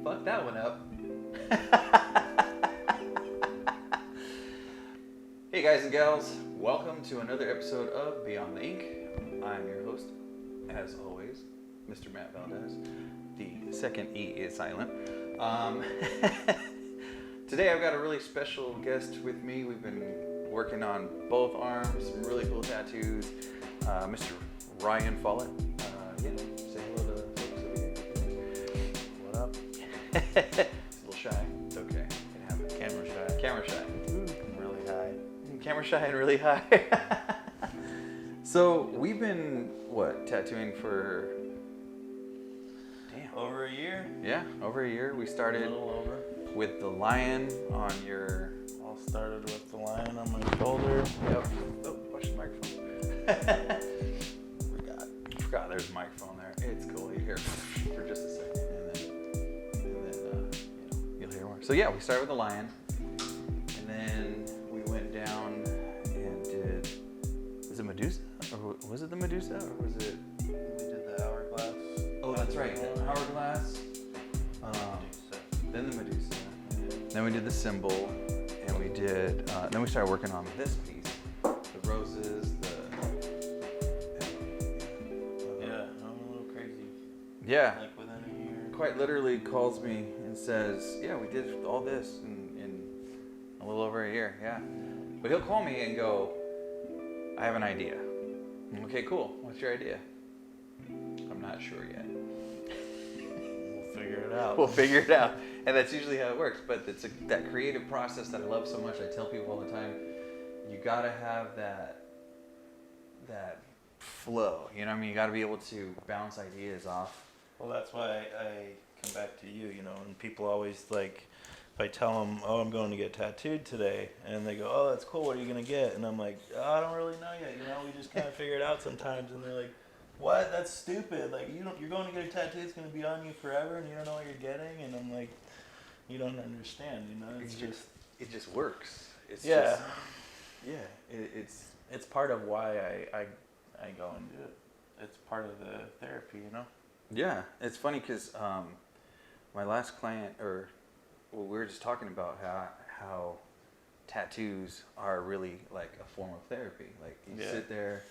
Fuck that one up. Hey guys and gals, welcome to another episode of Beyond the Ink. I'm your host, as always, Mr. Matt Valdez. The second E is silent. Today I've got a really special guest with me. We've been working on both arms, some really cool tattoos. Mr. Ryan Follett. Say hello to the folks over here. What up? He's a little shy. It's okay. You can have it. Camera shy. Camera shy. I'm really high. Camera shy and really high. So we've been tattooing for Over a year? Yeah, over a year. We started A little over. with the lion on your. All started with the lion on my shoulder. Yep. Oh, watch the microphone. Forgot there's a microphone there. It's cool. You hear it for just a second, and then you'll hear more. So yeah, we started with the lion, and then we went down and did. Was it Medusa? Or was it the Medusa? Or was it? We did the hourglass. Oh, that's right. The hourglass. Then the Medusa. Then we did the symbol, and we did. Then we started working on this piece, the roses, Yeah. Like within a year. Quite literally calls me and says, yeah, we did all this in a little over a year, yeah. But he'll call me and go, I have an idea. Okay, cool. What's your idea? I'm not sure yet. We'll figure it out. We'll figure it out. And that's usually how it works. But it's that creative process that I love so much. I tell people all the time, you gotta have that flow. You know what I mean? You gotta be able to bounce ideas off. Well, that's why I come back to you, and people always like, if I tell them, oh, I'm going to get tattooed today, and they go, oh, that's cool, what are you going to get? And I'm like, oh, I don't really know yet, we just kind of figure it out sometimes, and they're like, what? That's stupid, like, you're going to get a tattoo, it's going to be on you forever, and you don't know what you're getting, and I'm like, you don't understand, It just works. It's yeah. Just, it's part of why I go and do it. It's part of the therapy, Yeah, it's funny because my last client, we were just talking about how tattoos are really like a form of therapy. Like you sit there,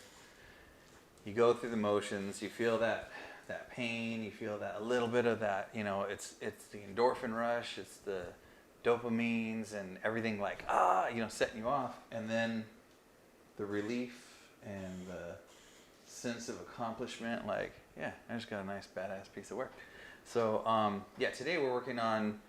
you go through the motions, you feel that pain, you feel that a little bit of that, it's the endorphin rush, it's the dopamines and everything like setting you off, and then the relief and the sense of accomplishment, like, yeah, I just got a nice badass piece of work. So today we're working on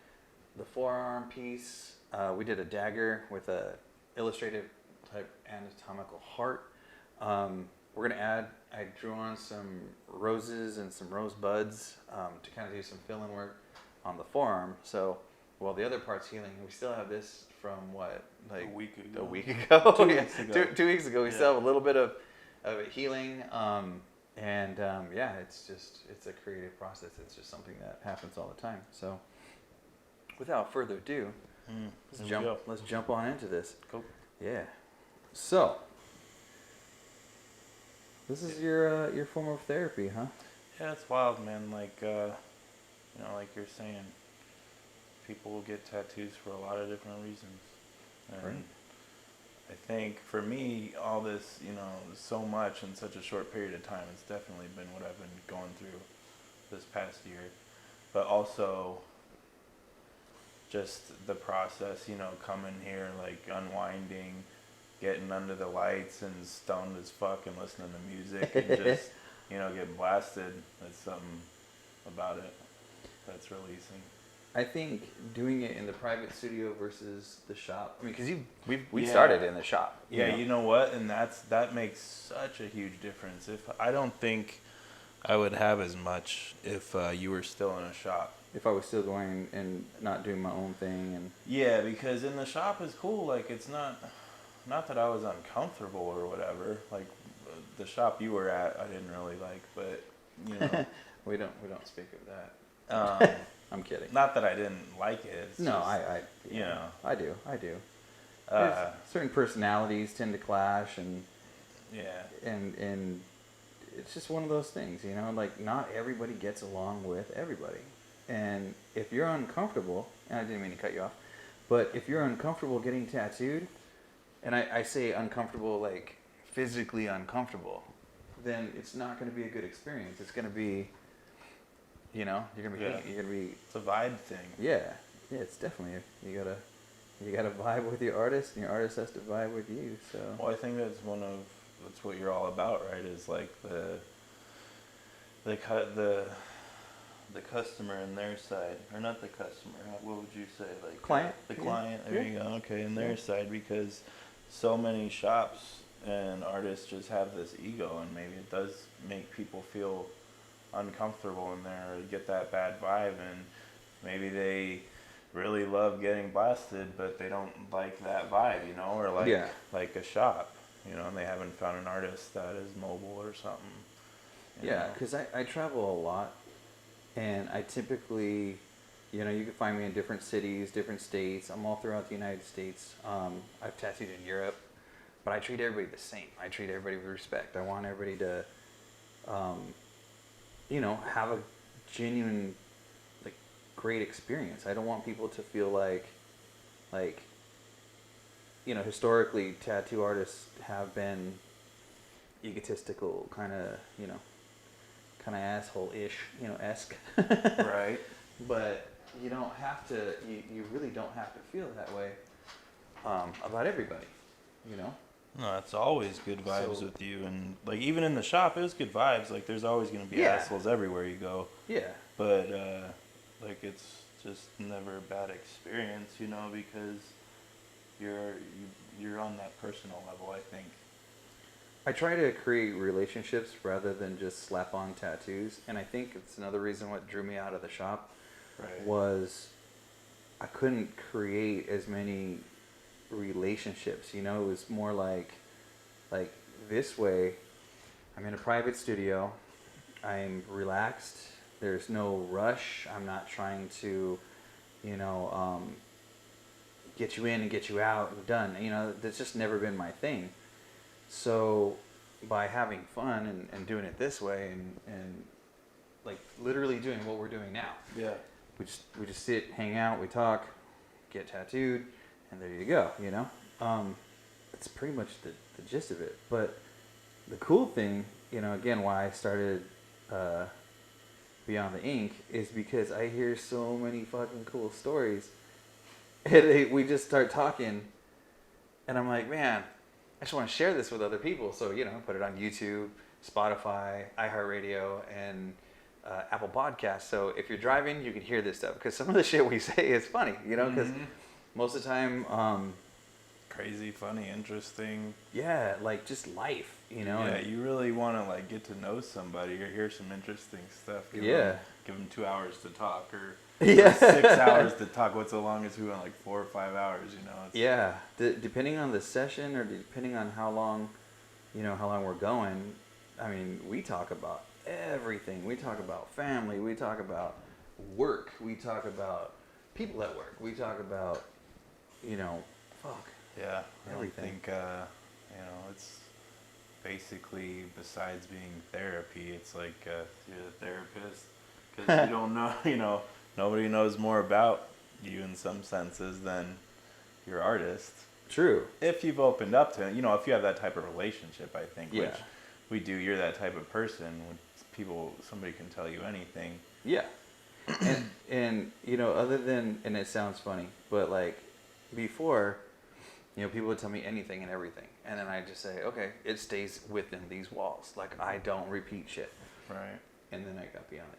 the forearm piece. We did a dagger with a illustrative type anatomical heart. We're gonna add, I drew on some roses and some rose buds to kind of do some fill-in work on the forearm. So while the other part's healing, we still have this from a week ago. 2 weeks ago. 2 weeks ago. 2 weeks ago. We still have a little bit of it healing. It's a creative process. It's just something that happens all the time. So without further ado, let's jump on into this. Cool. Yeah. So this is your form of therapy, huh? Yeah, it's wild, man. Like like you're saying, people will get tattoos for a lot of different reasons. And right. I think for me, all this, so much in such a short period of time, it's definitely been what I've been going through this past year. But also just the process, coming here, like unwinding, getting under the lights and stoned as fuck and listening to music and just, get blasted. That's something about it that's releasing. I think doing it in the private studio versus the shop. I mean, because we started in the shop. Yeah, you know what? And that makes such a huge difference. I don't think I would have as much if you were still in a shop. If I was still going and not doing my own thing, and yeah, because in the shop is cool. Like it's not that I was uncomfortable or whatever. Like the shop you were at, I didn't really like, but we don't speak of that. I'm kidding. Not that I didn't like it. It's no, just, I do. Certain personalities tend to clash, and and it's just one of those things, like not everybody gets along with everybody. And if you're uncomfortable, and I didn't mean to cut you off, but if you're uncomfortable getting tattooed, and I say uncomfortable like physically uncomfortable, then it's not going to be a good experience. It's going to be, you're going to be. It's a vibe thing. Yeah, it's definitely you gotta vibe with your artist, and your artist has to vibe with you. So. Well, I think that's what you're all about, right? Is like the customer and their side, or not the customer. What would you say? Like client. The client. There you go. Okay, and their side, because so many shops and artists just have this ego, and maybe it does make people feel uncomfortable in there, or get that bad vibe, and maybe they really love getting blasted, but they don't like that vibe, or like a shop, and they haven't found an artist that is mobile or something. Yeah, because I travel a lot, and I typically, you can find me in different cities, different states. I'm all throughout the United States. I've tattooed in Europe, but I treat everybody the same. I treat everybody with respect. I want everybody to, have a genuine, great experience. I don't want people to feel like, historically tattoo artists have been egotistical, kind of asshole-ish, esque. Right. But you don't have to. You really don't have to feel that way about everybody. No, it's always good vibes with you, and even in the shop, it was good vibes. There's always gonna be assholes everywhere you go. Yeah. But it's just never a bad experience, because you're on that personal level, I think. I try to create relationships rather than just slap on tattoos, and I think it's another reason what drew me out of the shop was I couldn't create as many relationships. It was more like this way. I'm in a private studio. I'm relaxed. There's no rush. I'm not trying to, get you in and get you out and done. That's just never been my thing. So by having fun and doing it this way and literally doing what we're doing now. Yeah. We just sit, hang out, we talk, get tattooed, and there you go, That's pretty much the gist of it. But the cool thing, again, why I started Beyond the Ink is because I hear so many fucking cool stories. And we just start talking, and I'm like, man, I just want to share this with other people. So, put it on YouTube, Spotify, iHeartRadio, and Apple Podcasts. So if you're driving, you can hear this stuff. Because some of the shit we say is funny, because most of the time... crazy, funny, interesting. Yeah, just life, Yeah, you really want to get to know somebody or hear some interesting stuff. Give them 2 hours to talk or 6 hours to talk. What's the longest we went? 4 or 5 hours, Yeah, depending on the session or depending on how long we're going. I mean, we talk about everything. We talk about family. We talk about work. We talk about people at work. We talk about, fuck. Yeah, everything. I think, it's basically, besides being therapy, it's you're the therapist, because you don't know, nobody knows more about you in some senses than your artist. True. If you've opened up to it, if you have that type of relationship, I think, which we do, you're that type of person, when somebody can tell you anything. Yeah. and other than, and it sounds funny, but before, people would tell me anything and everything. And then I just say, okay, it stays within these walls. I don't repeat shit. Right. And then I got Beyond the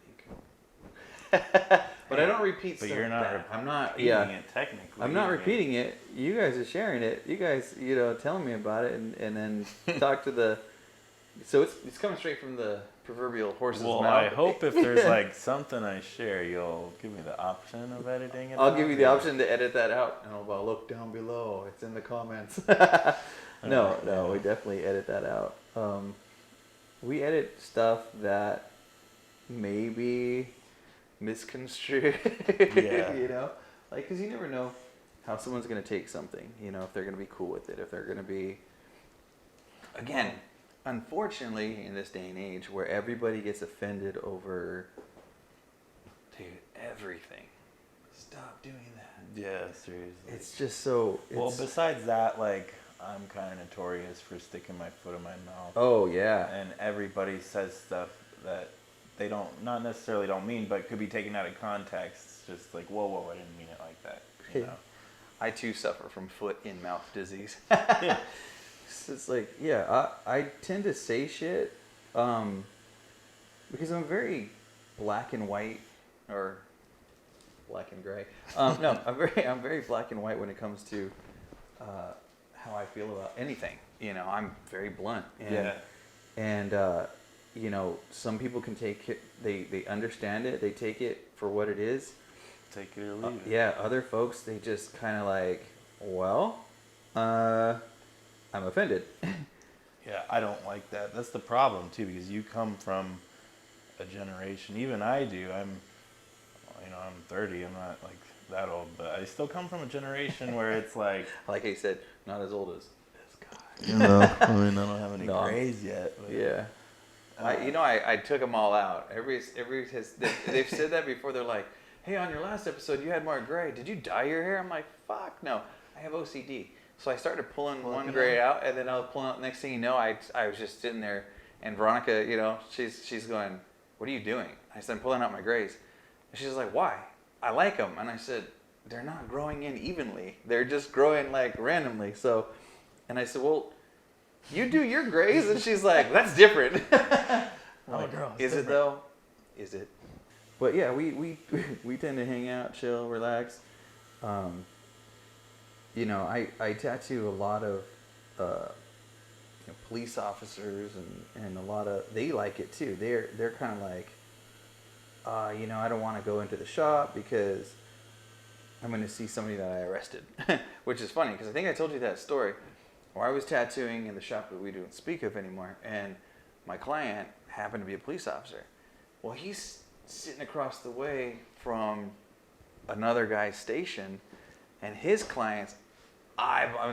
Ink. But I don't repeat stuff. But you're not I'm not repeating it technically. I'm not repeating it. You guys are sharing it. You guys, telling me about it and then talk to the... So it's coming straight from the proverbial horse's mouth. Well, I hope if there's something I share, you'll give me the option of editing it. I'll give you the option to edit that out, and I'll look down below. It's in the comments. No, we definitely edit that out. We edit stuff that may be misconstrued. Yeah. Because you never know how someone's gonna take something. If they're gonna be cool with it, if they're gonna be. Again. Unfortunately, in this day and age, where everybody gets offended over, dude, everything. Stop doing that. Yeah, seriously. It's just so. Well, besides that, like, I'm kind of notorious for sticking my foot in my mouth. Oh yeah. And everybody says stuff that they not necessarily don't mean, but could be taken out of context. It's just like, whoa, I didn't mean it like that. You know? I too suffer from foot in mouth disease. Yeah. It's like, yeah, I tend to say shit because I'm very black and white, or black and gray. No, I'm very black and white when it comes to how I feel about anything. You know, I'm very blunt. And, Yeah. And you know, some people can take it. They understand it. They take it for what it is. Take it or leave it. Yeah. Other folks, they just kind of like, well, I'm offended. Yeah, I don't like that. That's the problem too, because you come from a generation. Even I do. I'm 30. I'm not like that old, but I still come from a generation where it's like I said, not as old as this guy. You know, I mean, I don't have any grays yet. But, yeah. I took them all out. They've said that before. They're like, hey, on your last episode, you had more gray. Did you dye your hair? I'm like, fuck no. I have OCD. So I started pulling one gray out, and then I was pulling out. Next thing you know, I was just sitting there, and Veronica, you know, she's going, what are you doing? I said, I'm pulling out my grays. And she's like, why? I like them. And I said, they're not growing in evenly. They're just growing like randomly. So, and I said, well, you do your grays? And she's like, that's different. Like, girl, is it though? Is it? But yeah, we tend to hang out, chill, relax. You know, I tattoo a lot of police officers, and a lot of, they like it too. They're kind of like, you know, I don't want to go into the shop because I'm going to see somebody that I arrested. Which is funny, because I think I told you that story where I was tattooing in the shop that we don't speak of anymore, and my client happened to be a police officer. Well, he's sitting across the way from another guy's station, and his clients,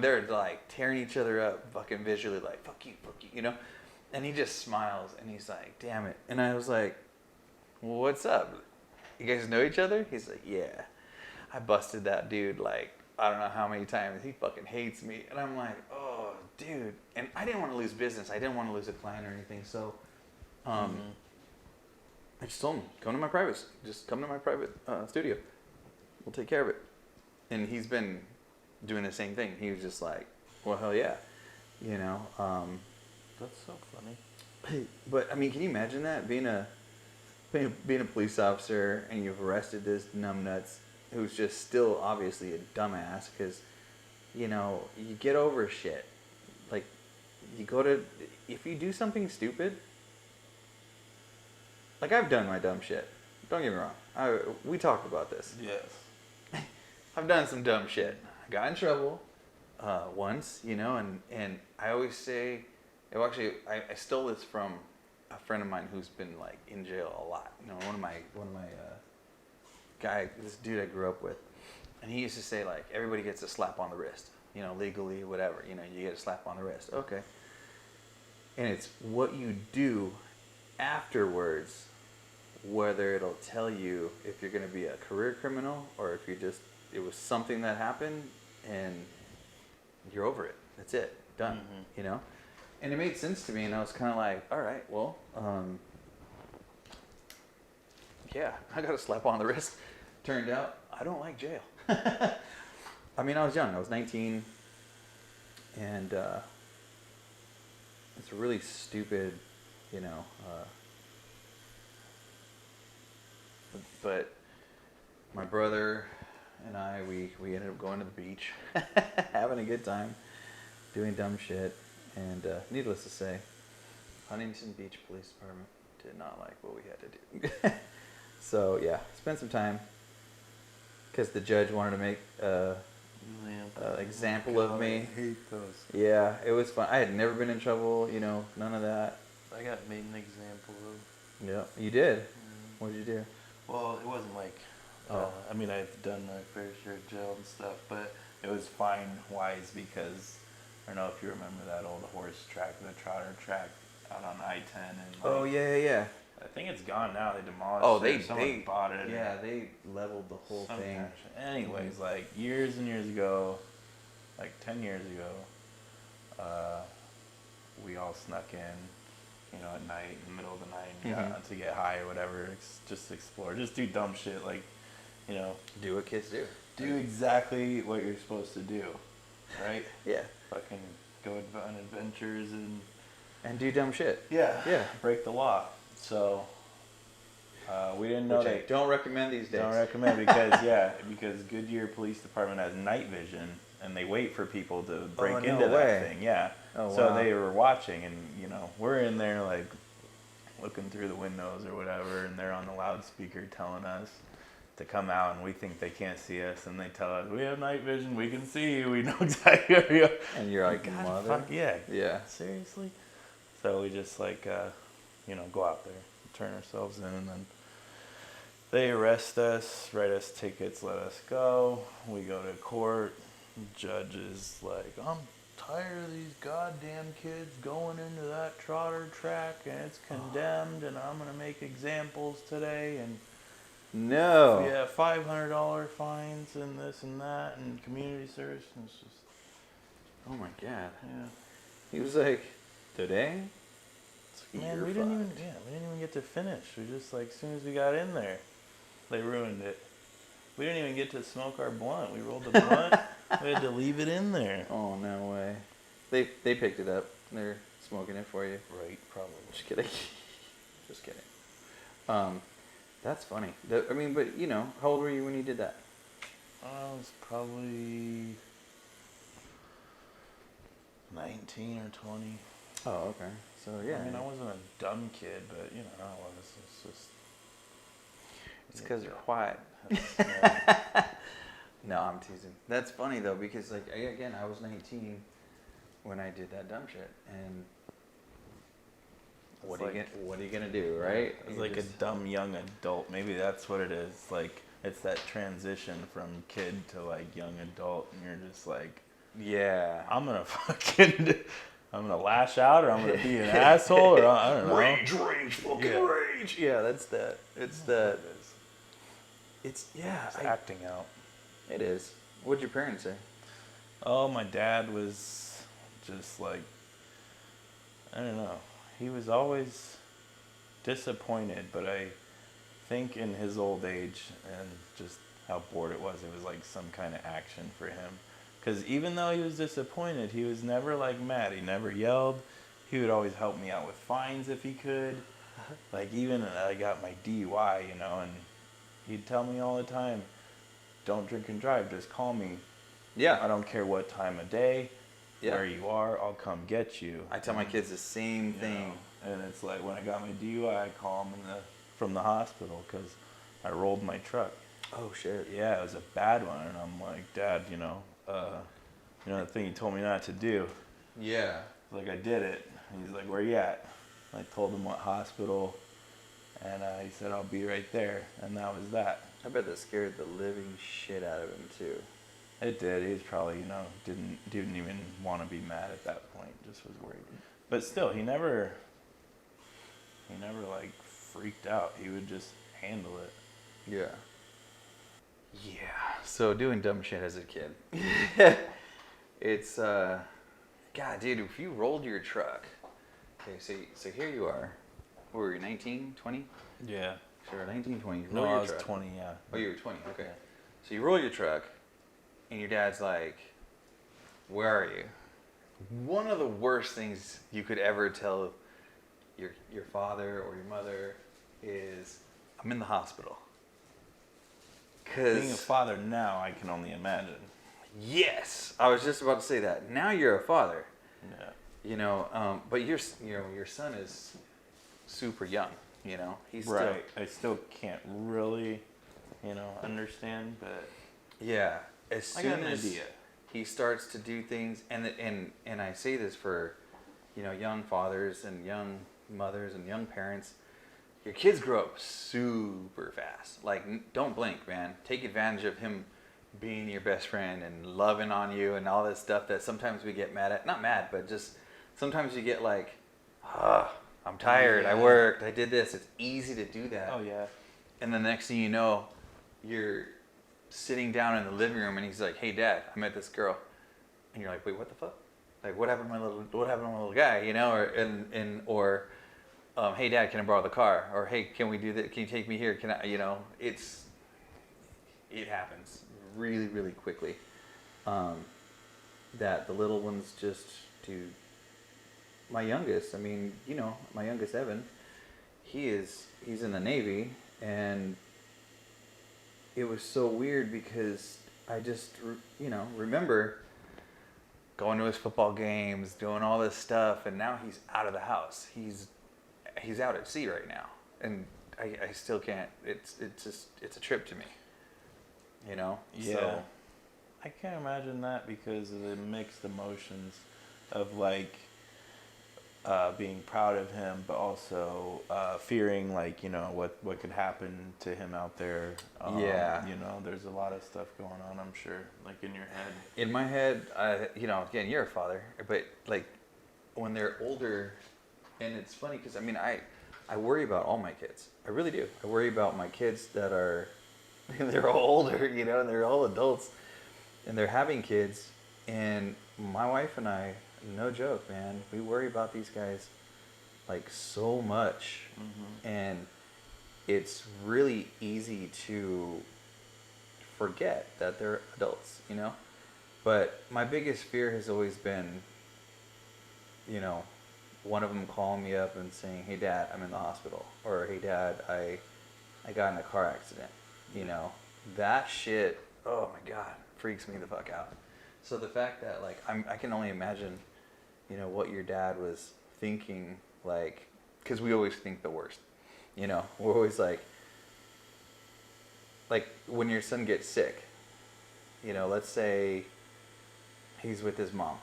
they're like tearing each other up fucking visually, like, fuck you, you know? And he just smiles, and he's like, damn it. And I was like, well, what's up? You guys know each other? He's like, yeah. I busted that dude like, I don't know how many times. He fucking hates me. And I'm like, oh, dude. And I didn't want to lose business. I didn't want to lose a client or anything. So I just told him, come to my private studio. We'll take care of it. And he's been doing the same thing. He was just like, well, hell yeah. You know? That's so funny. But, I mean, can you imagine that? Being a police officer, and you've arrested this numbnuts who's just still obviously a dumbass, because, you know, you get over shit. Like, if you do something stupid, like, I've done my dumb shit. Don't get me wrong. We talked about this. Yes. I've done some dumb shit. I got in trouble once, you know, and I always say, actually, I stole this from a friend of mine who's been like in jail a lot. You know, one of my this dude I grew up with, and he used to say, like, everybody gets a slap on the wrist, you know, legally, whatever, you know, you get a slap on the wrist. Okay. And it's what you do afterwards, whether it'll tell you if you're going to be a career criminal, or if it was something that happened and you're over it. That's it. Done. Mm-hmm. You know? And it made sense to me, and I was kind of like, all right, well, yeah, I got a slap on the wrist. Turned out, I don't like jail. I mean, I was young. I was 19, and it's really stupid, you know, but my brother and I, we ended up going to the beach, having a good time, doing dumb shit. And needless to say, Huntington Beach Police Department did not like what we had to do. So yeah, spent some time, because the judge wanted to make an example of me. I hate those. Yeah, it was fun. I had never been in trouble, you know, none of that. I got made an example of. Yeah, you did? What did you do? Well, it wasn't like, I mean, I've done my fair share of jail and stuff, but it was fine-wise, because I don't know if you remember that old horse track, the trotter track out on I-10. And oh, yeah. I think it's gone now. They demolished Oh, it. Someone bought it. Yeah, they leveled the whole Some thing. kind of shit. Anyways, like years and years ago, like 10 years ago, we all snuck in, at night, in the middle of the night, and got to get high or whatever, just explore, just do dumb shit, like, do what kids do. do exactly what you're supposed to do, right? Yeah. Fucking go on adventures And do dumb shit. yeah, break the law. So we didn't know Which I that. don't recommend these days. Don't recommend because Goodyear Police Department has night vision and they wait for people to break into that thing. Yeah. Oh, So wow. they were watching and we're in there like looking through the windows or whatever, and they're on the loudspeaker telling us to come out, and we think they can't see us, and they tell us, we have night vision, we can see you, we know exactly where you are. And you're like, God, mother? fuck yeah. Yeah. Seriously? So we just go out there, turn ourselves in, and then they arrest us, write us tickets, let us go. We go to court. Judge is like, I'm tired of these goddamn kids going into that trotter track, and it's condemned, and I'm going to make examples today, and No. yeah, $500 fines and this and that, and community service, and it's just, Oh my god. yeah. He was like, today? Man, You're we didn't fucked. even get to finish. We just as soon as we got in there, they ruined it. We didn't even get to smoke our blunt. We rolled the blunt. We had to leave it in there. Oh, no way. They picked it up. They're smoking it for you. Right, probably. Just kidding. Just kidding. That's funny. But how old were you when you did that? I was probably 19 or 20. Oh, okay. So yeah. I mean, I wasn't a dumb kid, but I was. It's just. It's because you're quiet. Yeah. No, I'm teasing. That's funny though, because I was 19 when I did that dumb shit, and what are you gonna do, right? It's like a dumb young adult. Maybe that's what it is. Like it's that transition from kid to young adult, and you're just like, yeah, I'm gonna lash out, or I'm gonna be an asshole, or I don't know. Rage, rage. Yeah, that's that. It's that. It's acting out. It is. What'd your parents say? Oh, my dad was just I don't know. He was always disappointed, but I think in his old age and just how bored it was like some kind of action for him. Because even though he was disappointed, he was never mad. He never yelled. He would always help me out with fines if he could. Even I got my DUI, and he'd tell me all the time, don't drink and drive, just call me. Yeah. I don't care what time of day, where you are, I'll come get you. I tell my kids the same thing. And it's when I got my DUI, I call him from the hospital because I rolled my truck. Oh, shit. Yeah, it was a bad one. And I'm like, Dad, the thing you told me not to do. Yeah. I did it. He's like, where you at? I told him what hospital, and he said, I'll be right there. And that was that. I bet that scared the living shit out of him, too. It did. He was probably, didn't even want to be mad at that point. Just was worried. But still, he never freaked out. He would just handle it. Yeah. Yeah. So doing dumb shit as a kid. It's, God, dude, if you rolled your truck. Okay, so here you are. What were you, 19, 20? Yeah. Sure, 19, 20. You No, roll I your was truck. 20, yeah. Oh, you were 20, okay. Yeah. So you roll your truck, and your dad's like, where are you? One of the worst things you could ever tell your father or your mother is, I'm in the hospital. Being a father now, I can only imagine. Yes, I was just about to say that. Now you're a father. Yeah. But your son is super young. He's right. I still can't really, understand, but yeah. As soon I got an as idea. He starts to do things, and I say this for, young fathers and young mothers and young parents. Your kids grow up super fast. Don't blink, man. Take advantage of him being your best friend and loving on you and all this stuff that sometimes we get mad at. Not mad, but just sometimes you get I'm tired. Yeah. I worked. I did this. It's easy to do that. Oh yeah. And the next thing you know, you're sitting down in the living room, and he's like, "Hey, Dad, I met this girl," and you're like, "Wait, what the fuck? Like, what happened to my little guy?" You know, or "Hey, Dad, can I borrow the car?" Or, "Hey, can we do that? Can you take me here? Can I?" You know, it happens really, really quickly. That the little ones just do. My youngest, I mean, you know, my youngest Evan, he's in the Navy, and it was so weird because I just, you know, remember going to his football games, doing all this stuff, and now he's out of the house. He's out at sea right now, and I still can't. It's a trip to me. You know. Yeah. So, I can't imagine that because of the mixed emotions of like being proud of him, but also fearing like, you know, what could happen to him out there. Yeah. You know, there's a lot of stuff going on, I'm sure, like in your head. in my head, you know, again, you're a father, but like when they're older, and it's funny because I mean, I worry about all my kids. I really do. I worry about my kids that are, they're all older, you know, and they're all adults, and they're having kids, and my wife and I, no joke, man, we worry about these guys like so much, and it's really easy to forget that they're adults, you know. But my biggest fear has always been, you know, one of them calling me up and saying, "Hey, Dad, I'm in the hospital," or, "Hey, Dad, I got in a car accident." You know, that shit, oh my God, freaks me the fuck out. So the fact that like I can only imagine, you know, what your dad was thinking, like, because we always think the worst. You know, we're always like when your son gets sick, you know, let's say he's with his mom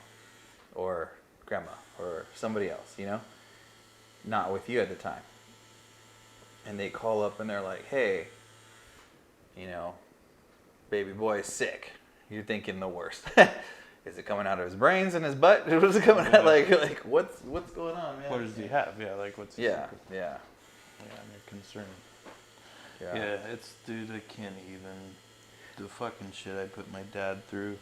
or grandma or somebody else, you know, not with you at the time. And they call up and they're like, "Hey, you know, baby boy is sick." You're thinking the worst. Is it coming out of his brains and his butt? What's it coming out like what's going on, man? What does he have? Yeah, like what's his Yeah. Yeah, I'm concerned. Yeah. Yeah, it's, dude, I can't even. The fucking shit I put my dad through.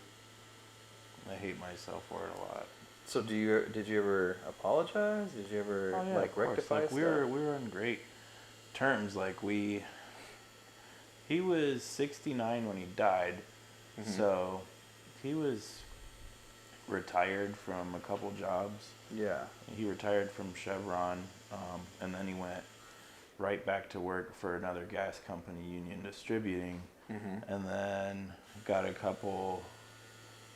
I hate myself for it a lot. So did you ever apologize? Did you ever like rectify like, stuff? we were on great terms. Like he was 69 when he died, so he was retired from a couple jobs. Yeah. He retired from Chevron, and then he went right back to work for another gas company, Union Distributing, and then got a couple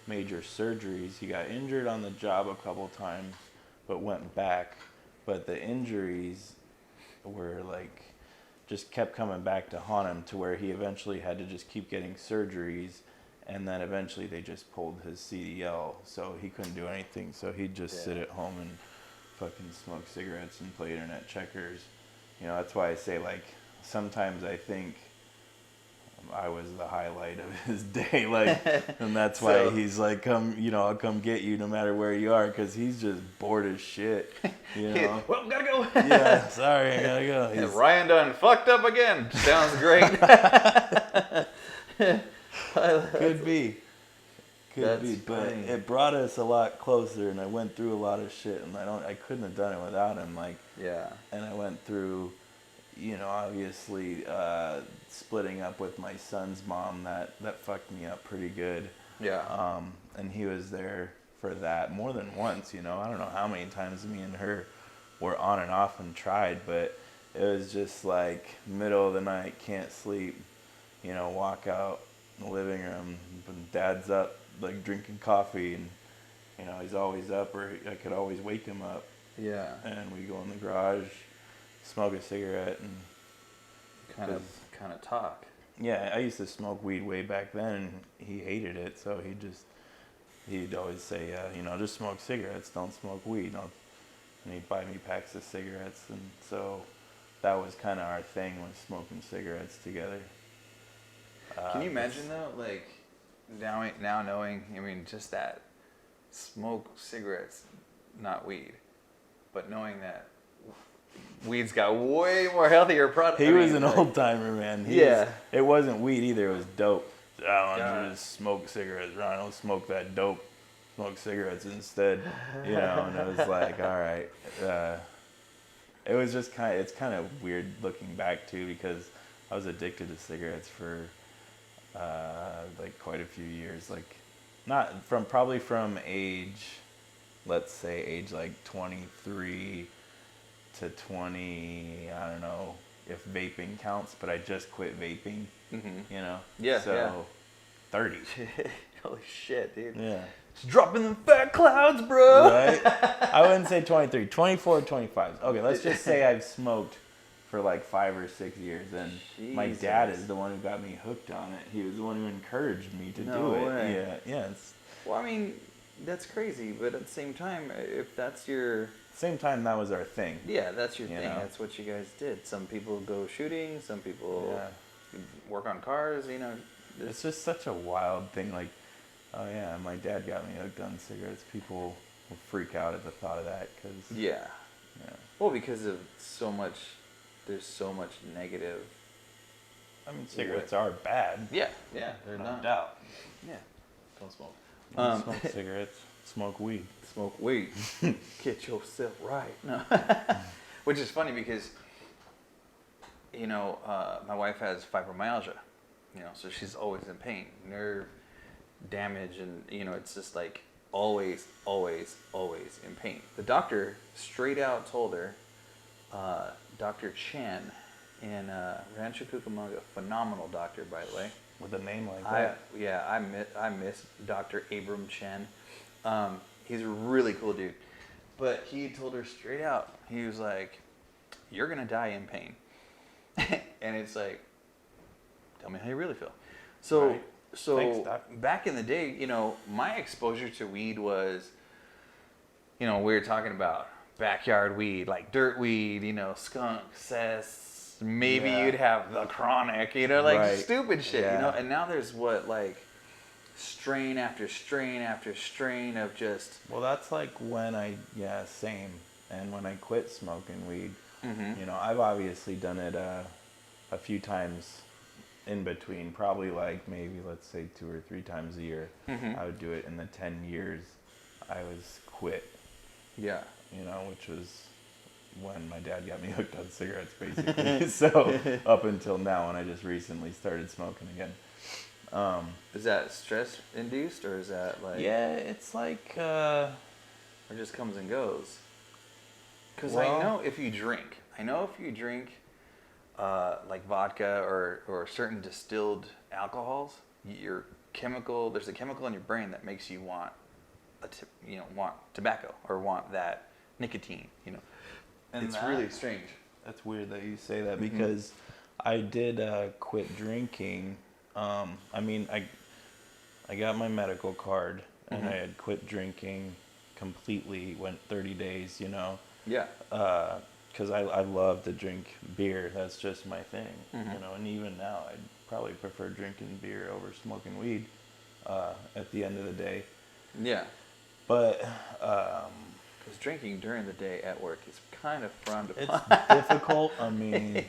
major surgeries. He got injured on the job a couple times, but went back. But the injuries were like, just kept coming back to haunt him, to where he eventually had to just keep getting surgeries, and then eventually they just pulled his CDL, so he couldn't do anything. So he'd just sit at home and fucking smoke cigarettes and play internet checkers. You know, that's why I say, like, sometimes I think I was the highlight of his day, like, and that's why he's like, "Come, you know, I'll come get you no matter where you are," because he's just bored as shit, you know. Well, gotta go. Yeah, sorry, I gotta go. Yeah, Ryan done fucked up again. Sounds great. Could be, That's but funny. it brought us a lot closer, and I went through a lot of shit, and I couldn't have done it without him, like, Yeah. and I went through, you know, obviously splitting up with my son's mom, that fucked me up pretty good. Yeah. And he was there for that more than once, you know. I don't know how many times me and her were on and off and tried, but it was just like middle of the night, can't sleep, you know, walk out in the living room, and Dad's up, like, drinking coffee, and, you know, he's always up, or I could always wake him up. Yeah. And we go in the garage, smoke a cigarette, and Kind of talk. yeah, I used to smoke weed way back then, and he hated it, so he'd always say, you know, just smoke cigarettes, don't smoke weed. And he'd buy me packs of cigarettes, and so that was kind of our thing, was smoking cigarettes together. Can you imagine though, like, now knowing, I mean, just that, smoke cigarettes, not weed, but knowing that weed's got way more healthier products. He was an old timer, man. It wasn't weed either. It was dope. I don't just smoke cigarettes. I don't smoke that dope. Smoke cigarettes instead. And it was like, all right. It was just it's kind of weird looking back too, because I was addicted to cigarettes for like quite a few years. Like probably from age, let's say age like 23 to 20, I don't know if vaping counts, but I just quit vaping, Yeah. So 30. Holy shit, dude. Yeah. It's dropping them fat clouds, bro. Right? I wouldn't say 23, 24, 25. Okay, let's just say I've smoked for like 5 or 6 years, and my dad is the one who got me hooked on it. He was the one who encouraged me to do it. Way. Yeah. Well, I mean, that's crazy, but at the same time, if that's your... Same time, that was our thing. Yeah, that's your thing. know? That's what you guys did. Some people go shooting, some people work on cars, It's just such a wild thing. Like, oh yeah, my dad got me hooked on cigarettes. People will freak out at the thought of that, because... Yeah. Well, because of there's so much negative... I mean, cigarettes are bad. Yeah, they're no doubt. Yeah, don't smoke. Don't smoke cigarettes. Smoke weed. Smoke weed. Get yourself right. No. Which is funny because, my wife has fibromyalgia, so she's always in pain, nerve damage, and, it's just like always, always, always in pain. The doctor straight out told her, Dr. Chen in Rancho Cucamonga, phenomenal doctor, by the way. With a name like that. I miss Dr. Abram Chen. He's a really cool dude. But he told her straight out, he was like, you're going to die in pain. And it's like, tell me how you really feel. So, right. Thanks, Doc. Back in the day, my exposure to weed was, we were talking about backyard weed, like dirt weed, skunk, cess. Maybe you'd have the chronic, Right. stupid shit, Yeah. And now there's strain after strain after strain of just... Well, that's like when same. And when I quit smoking weed, I've obviously done it a few times in between, probably like maybe let's say 2 or 3 times a year. I would do it in the 10 years I was quit. Yeah. Which was when my dad got me hooked on cigarettes, basically. So up until now, when I just recently started smoking again. Is that stress induced, or is that like... Yeah, it's like... Or just comes and goes? Because I know if you drink like vodka or certain distilled alcohols, there's a chemical in your brain that makes you want want tobacco or want that nicotine, And it's really strange. That's weird that you say that, because I did quit drinking. I mean, I got my medical card, and I had quit drinking completely, went 30 days, Yeah. Because I love to drink beer. That's just my thing, and even now I'd probably prefer drinking beer over smoking weed at the end of the day. Yeah. But... because drinking during the day at work is kind of frowned upon. It's difficult. I mean,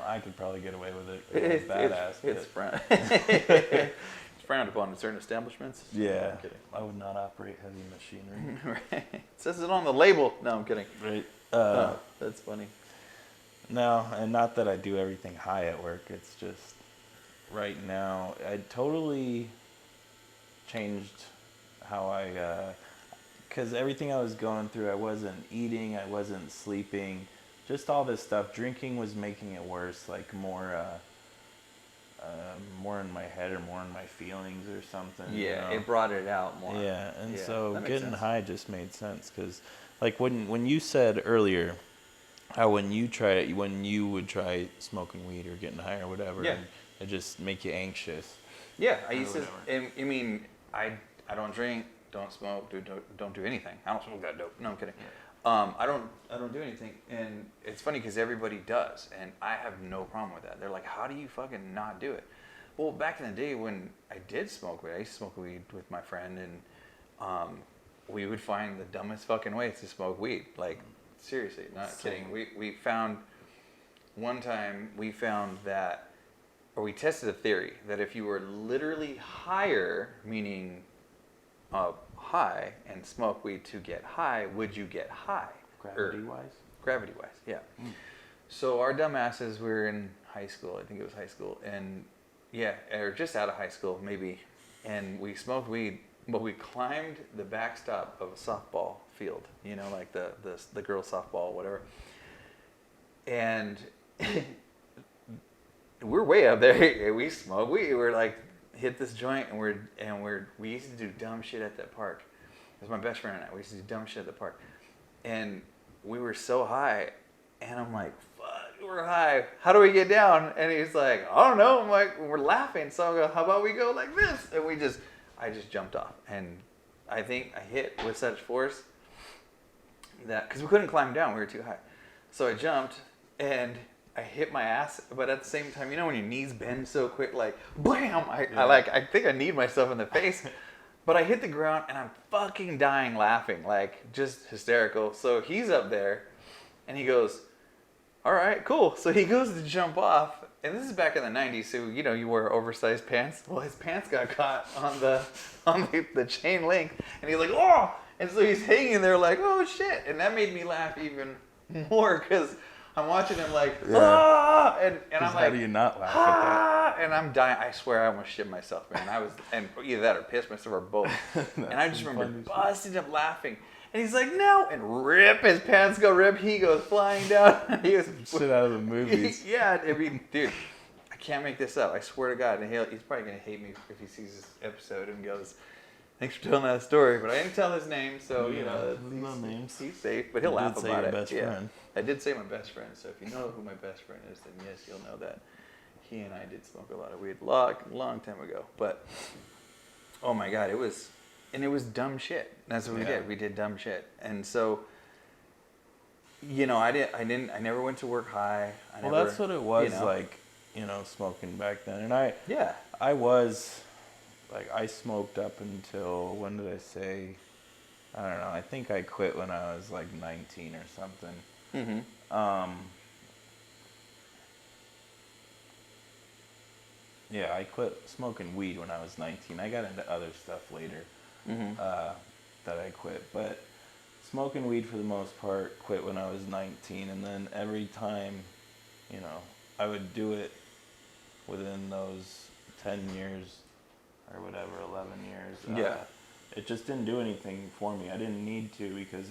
I could probably get away with it. It's badass. It's frowned upon in certain establishments. Yeah. I'm kidding. I would not operate heavy machinery. Right. It says it on the label. No, I'm kidding. Right. That's funny. No, and not that I do everything high at work. It's just right now I totally changed how I... because everything I was going through, I wasn't eating, I wasn't sleeping, just all this stuff. Drinking was making it worse, like more in my head or more in my feelings or something. Yeah, it brought it out more. Yeah, and so getting sense. high just made sense, because like when you said earlier how when you would try smoking weed or getting high or whatever, it just make you anxious. Yeah, I used to. I mean, I don't drink. Don't smoke, don't do anything. I don't smoke that dope. No, I'm kidding. I don't do anything, and it's funny because everybody does, and I have no problem with that. They're like, how do you fucking not do it? Well, back in the day when I did smoke weed, I used to smoke weed with my friend, and we would find the dumbest fucking ways to smoke weed. Like, seriously, not kidding. We found one time we found that, or we tested a theory that if you were literally higher, meaning high, and smoke weed to get high, would you get high? Gravity-wise? Gravity-wise, yeah. So our dumbasses were in high school. I think it was high school, and or just out of high school maybe, and we smoked weed. But we climbed the backstop of a softball field, like the girls' softball, whatever. And we're way up there. We smoke. We were like hit this joint, and we used to do dumb shit at that park. It was my best friend and I. We used to do dumb shit at the park, and we were so high, and I'm like, fuck, we're high. How do we get down? And he's like, I don't know. I'm like, we're laughing. So I go, how about we go like this? And I just jumped off, and I think I hit with such force that, because we couldn't climb down, we were too high. So I jumped, and I hit my ass, but at the same time, when your knees bend so quick, like, bam! I think I kneed myself in the face, but I hit the ground, and I'm fucking dying laughing, like, just hysterical. So he's up there, and he goes, all right, cool. So he goes to jump off, and this is back in the 90s, so, you wore oversized pants. Well, his pants got caught on the chain link, and he's like, oh! And so he's hanging there like, oh, shit. And that made me laugh even more, because I'm watching him like, ah! And I'm like, how do you not laugh at that? And I'm dying. I swear I almost shit myself, man. And either that or pissed myself or both. And I just remember busting up laughing. And he's like, no, and rip, his pants go rip, he goes flying down. He was shit out of the movies. Yeah, I mean, dude, I can't make this up. I swear to God. And he's probably going to hate me if he sees this episode and goes, thanks for telling that story. But I didn't tell his name, so, no names. He's safe, but he'll laugh about it. Best friend. I did say my best friend, so if you know who my best friend is, then yes, you'll know that he and I did smoke a lot of weed long time ago. But, oh my God, it was dumb shit. That's what we did. We did dumb shit. And so, I never went to work high. That's what it was like, smoking back then. And I was, like, I smoked up until, when did I say? I don't know. I think I quit when I was like 19 or something. Mm-hmm. Yeah, I quit smoking weed when I was 19. I got into other stuff later. Mm-hmm. That I quit, but smoking weed for the most part quit when I was 19, and then every time, I would do it within those 10 years or whatever, 11 years. It just didn't do anything for me. I didn't need to, because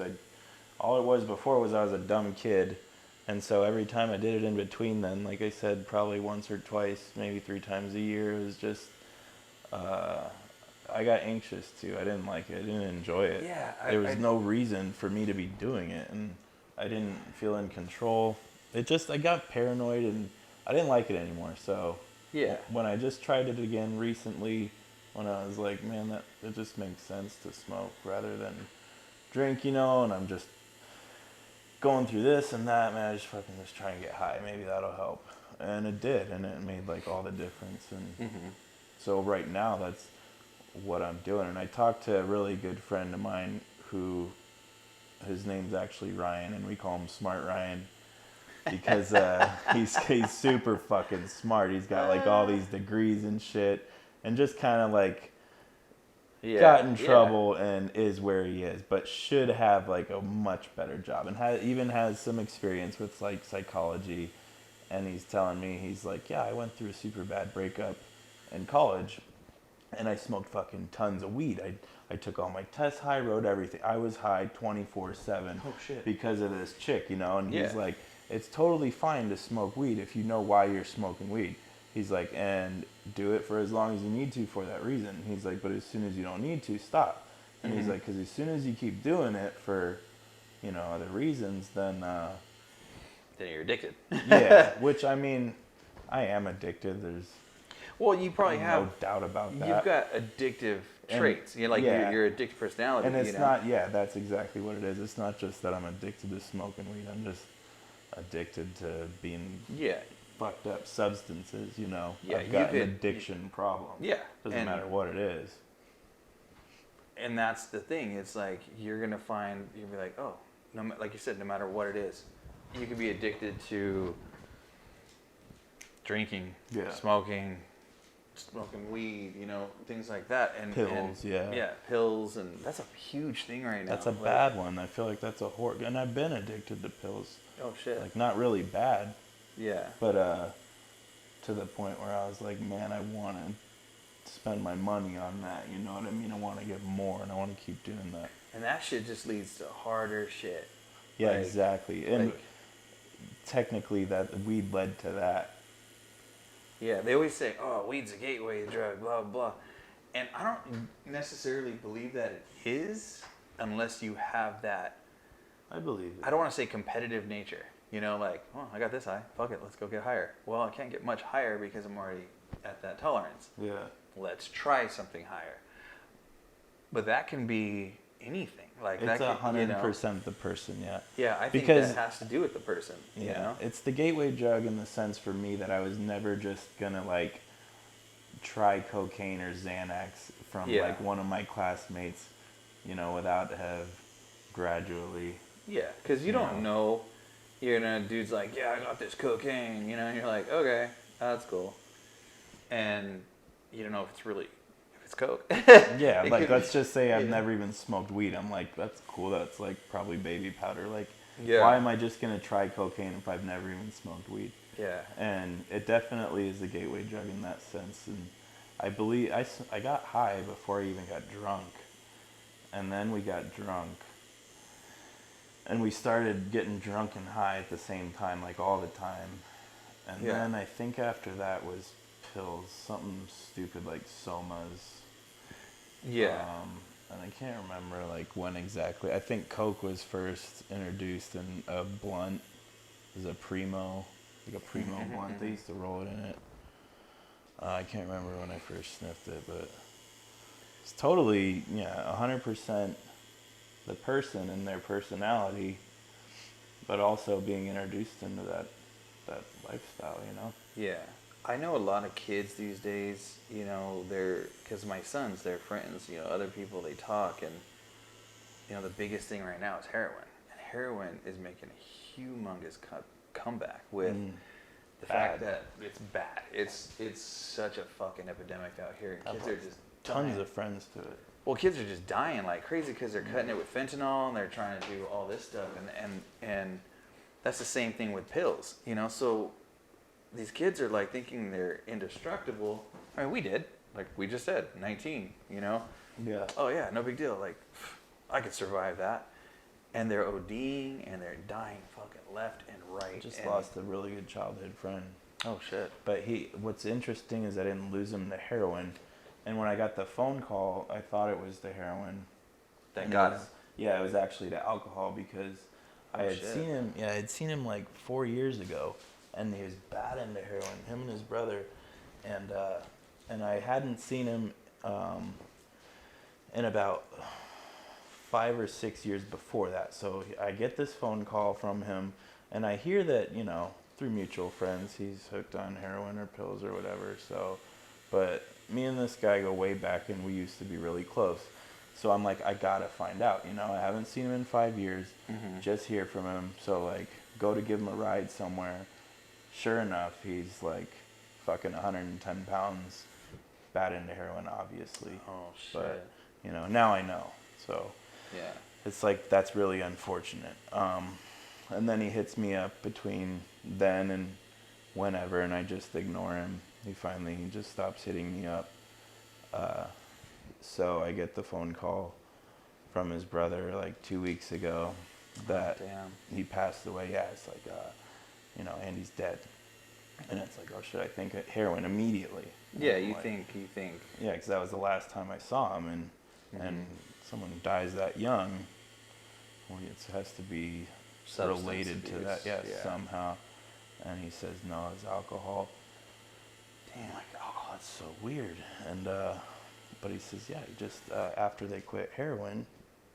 all it was before was I was a dumb kid, and so every time I did it in between then, like I said, probably once or twice, maybe 3 times a year, it was just I got anxious too. I didn't like it. I didn't enjoy it. Yeah. There was no reason for me to be doing it, and I didn't feel in control. I got paranoid, and I didn't like it anymore. So when I just tried it again recently, when I was like, man, it just makes sense to smoke rather than drink, and I'm just going through this and that, man, I just try and get high. Maybe that'll help. And it did, and it made like all the difference. And so right now, that's what I'm doing. And I talked to a really good friend of mine who, his name's actually Ryan, and we call him Smart Ryan because he's super fucking smart. He's got like all these degrees and shit, and just kind of like got in trouble and is where he is, but should have like a much better job, and has some experience with like psychology. And he's telling me, he's like, I went through a super bad breakup in college, and I smoked fucking tons of weed. I took all my tests high, wrote everything. I was high 24/7 because of this chick, and he's like, it's totally fine to smoke weed if you know why you're smoking weed. He's like, and do it for as long as you need to for that reason. He's like, but as soon as you don't need to, stop. And he's like, because as soon as you keep doing it for, other reasons, then you're addicted. Which, I mean, I am addicted. You probably have no doubt about that. You've got addictive traits. You're your addictive personality. And it's not. Yeah, that's exactly what it is. It's not just that I'm addicted to smoking weed. I'm just addicted to being fucked up substances. I've got an addiction problem. Yeah, doesn't matter what it is. And that's the thing. It's like you're gonna be like, oh, like you said, no matter what it is, you could be addicted to drinking, smoking weed, things like that, and pills, pills, and that's a huge thing right now. That's a bad one. I feel like that's a and I've been addicted to pills. Oh shit! Like not really bad. Yeah. But to the point where I was like, man, I want to spend my money on that. You know what I mean? I want to get more, and I want to keep doing that. And that shit just leads to harder shit. Yeah, exactly. And technically, that weed led to that. Yeah, they always say, "Oh, weed's a gateway drug," blah blah, and I don't necessarily believe that it is, unless you have that. I believe it. I don't want to say competitive nature. Like, oh, I got this high. Fuck it, let's go get higher. Well, I can't get much higher because I'm already at that tolerance. Yeah. Let's try something higher. But that can be anything. Like it's that. 100% the person. Yeah. Yeah, I think that has to do with the person. It's the gateway drug in the sense for me that I was never just gonna like try cocaine or Xanax from like one of my classmates, without have gradually. Yeah, because you don't know. Dude's like, yeah, I got this cocaine, and you're like, okay, that's cool. And you don't know if it's coke. Yeah, like let's just say I've never even smoked weed. I'm like, that's cool. That's like probably baby powder. Like, why am I just going to try cocaine if I've never even smoked weed? Yeah. And it definitely is a gateway drug in that sense. And I believe I got high before I even got drunk. And then we got drunk. And we started getting drunk and high at the same time, like all the time. And then I think after that was pills, something stupid like Somas. Yeah. And I can't remember like when exactly. I think Coke was first introduced in a blunt. It was a Primo, like a Primo blunt. They used to roll it in it. I can't remember when I first sniffed it, but it's totally, 100%. The person and their personality, but also being introduced into that lifestyle, Yeah. I know a lot of kids these days, because my sons, they're friends, other people, they talk, and, the biggest thing right now is heroin. And heroin is making a humongous comeback with the fact that it's bad. It's such a fucking epidemic out here, and kids are just tons dying. of friends to it. Well, kids are just dying like crazy because they're cutting it with fentanyl and they're trying to do all this stuff, and that's the same thing with pills, So these kids are like thinking they're indestructible. I mean, we did, like we just said, 19, Yeah. Oh yeah, no big deal. Like I could survive that, and they're ODing and they're dying fucking left and right. Just lost a really good childhood friend. Oh shit. But what's interesting is I didn't lose him to heroin. And when I got the phone call, I thought it was the heroin. Thank God. It was actually the alcohol because I had seen him. Yeah, I had seen him like 4 years ago, and he was bad into heroin. Him and his brother, and I hadn't seen him in about 5 or 6 years before that. So I get this phone call from him, and I hear that through mutual friends he's hooked on heroin or pills or whatever. So, but me and this guy go way back, and we used to be really close. So I'm like, I gotta find out. I haven't seen him in 5 years. Just hear from him. So like, go to give him a ride somewhere. Sure enough, he's like fucking 110 pounds, bad into heroin, obviously. Oh shit. But now I know. So yeah, it's like that's really unfortunate. And then he hits me up between then and whenever, and I just ignore him. He just stops hitting me up. So I get the phone call from his brother like 2 weeks ago that he passed away. Yeah, it's like, Andy's dead. And it's like, oh shit, I think heroin immediately. Yeah, you think. Yeah, because that was the last time I saw him, and someone dies that young, well, it has to be related to that, somehow. And he says, no, it's alcohol. Damn, like, oh, that's so weird. And but he says, yeah, just after they quit heroin,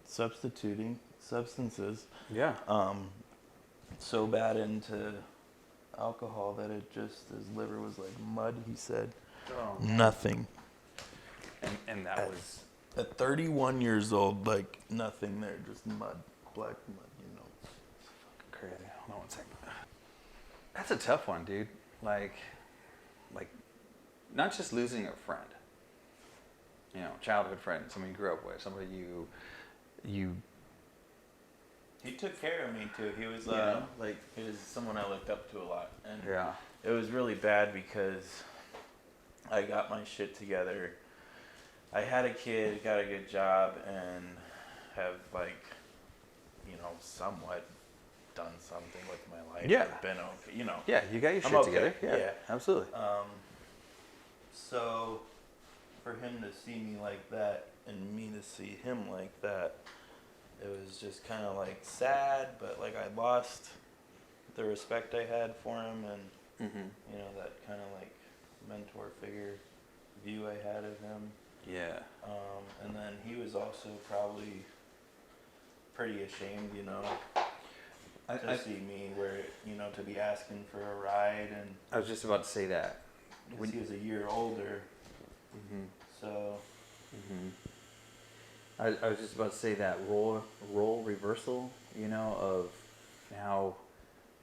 substituting substances. Yeah. So bad into alcohol that his liver was like mud. He said, nothing. And that was at 31 years old, like nothing there, just mud, black mud. crazy. Hold on one second. That's a tough one, dude. Like, not just losing a friend. You know, childhood friend, somebody you grew up with, somebody you. He took care of me too. He was like he was someone I looked up to a lot, and yeah. it was really bad because I got my shit together. I had a kid, got a good job, and have somewhat done something with my life. Yeah. I've been okay, Yeah, you got your shit okay. together. Yeah, absolutely. So for him to see me like that and me to see him like that, it was just kind of like sad, but like I lost the respect I had for him, and that kind of like mentor figure view I had of him. Yeah. And then he was also probably pretty ashamed, to see me where, to be asking for a ride, and I was just about to say that. because he was a year older. So. I was just about to say that role reversal, of now,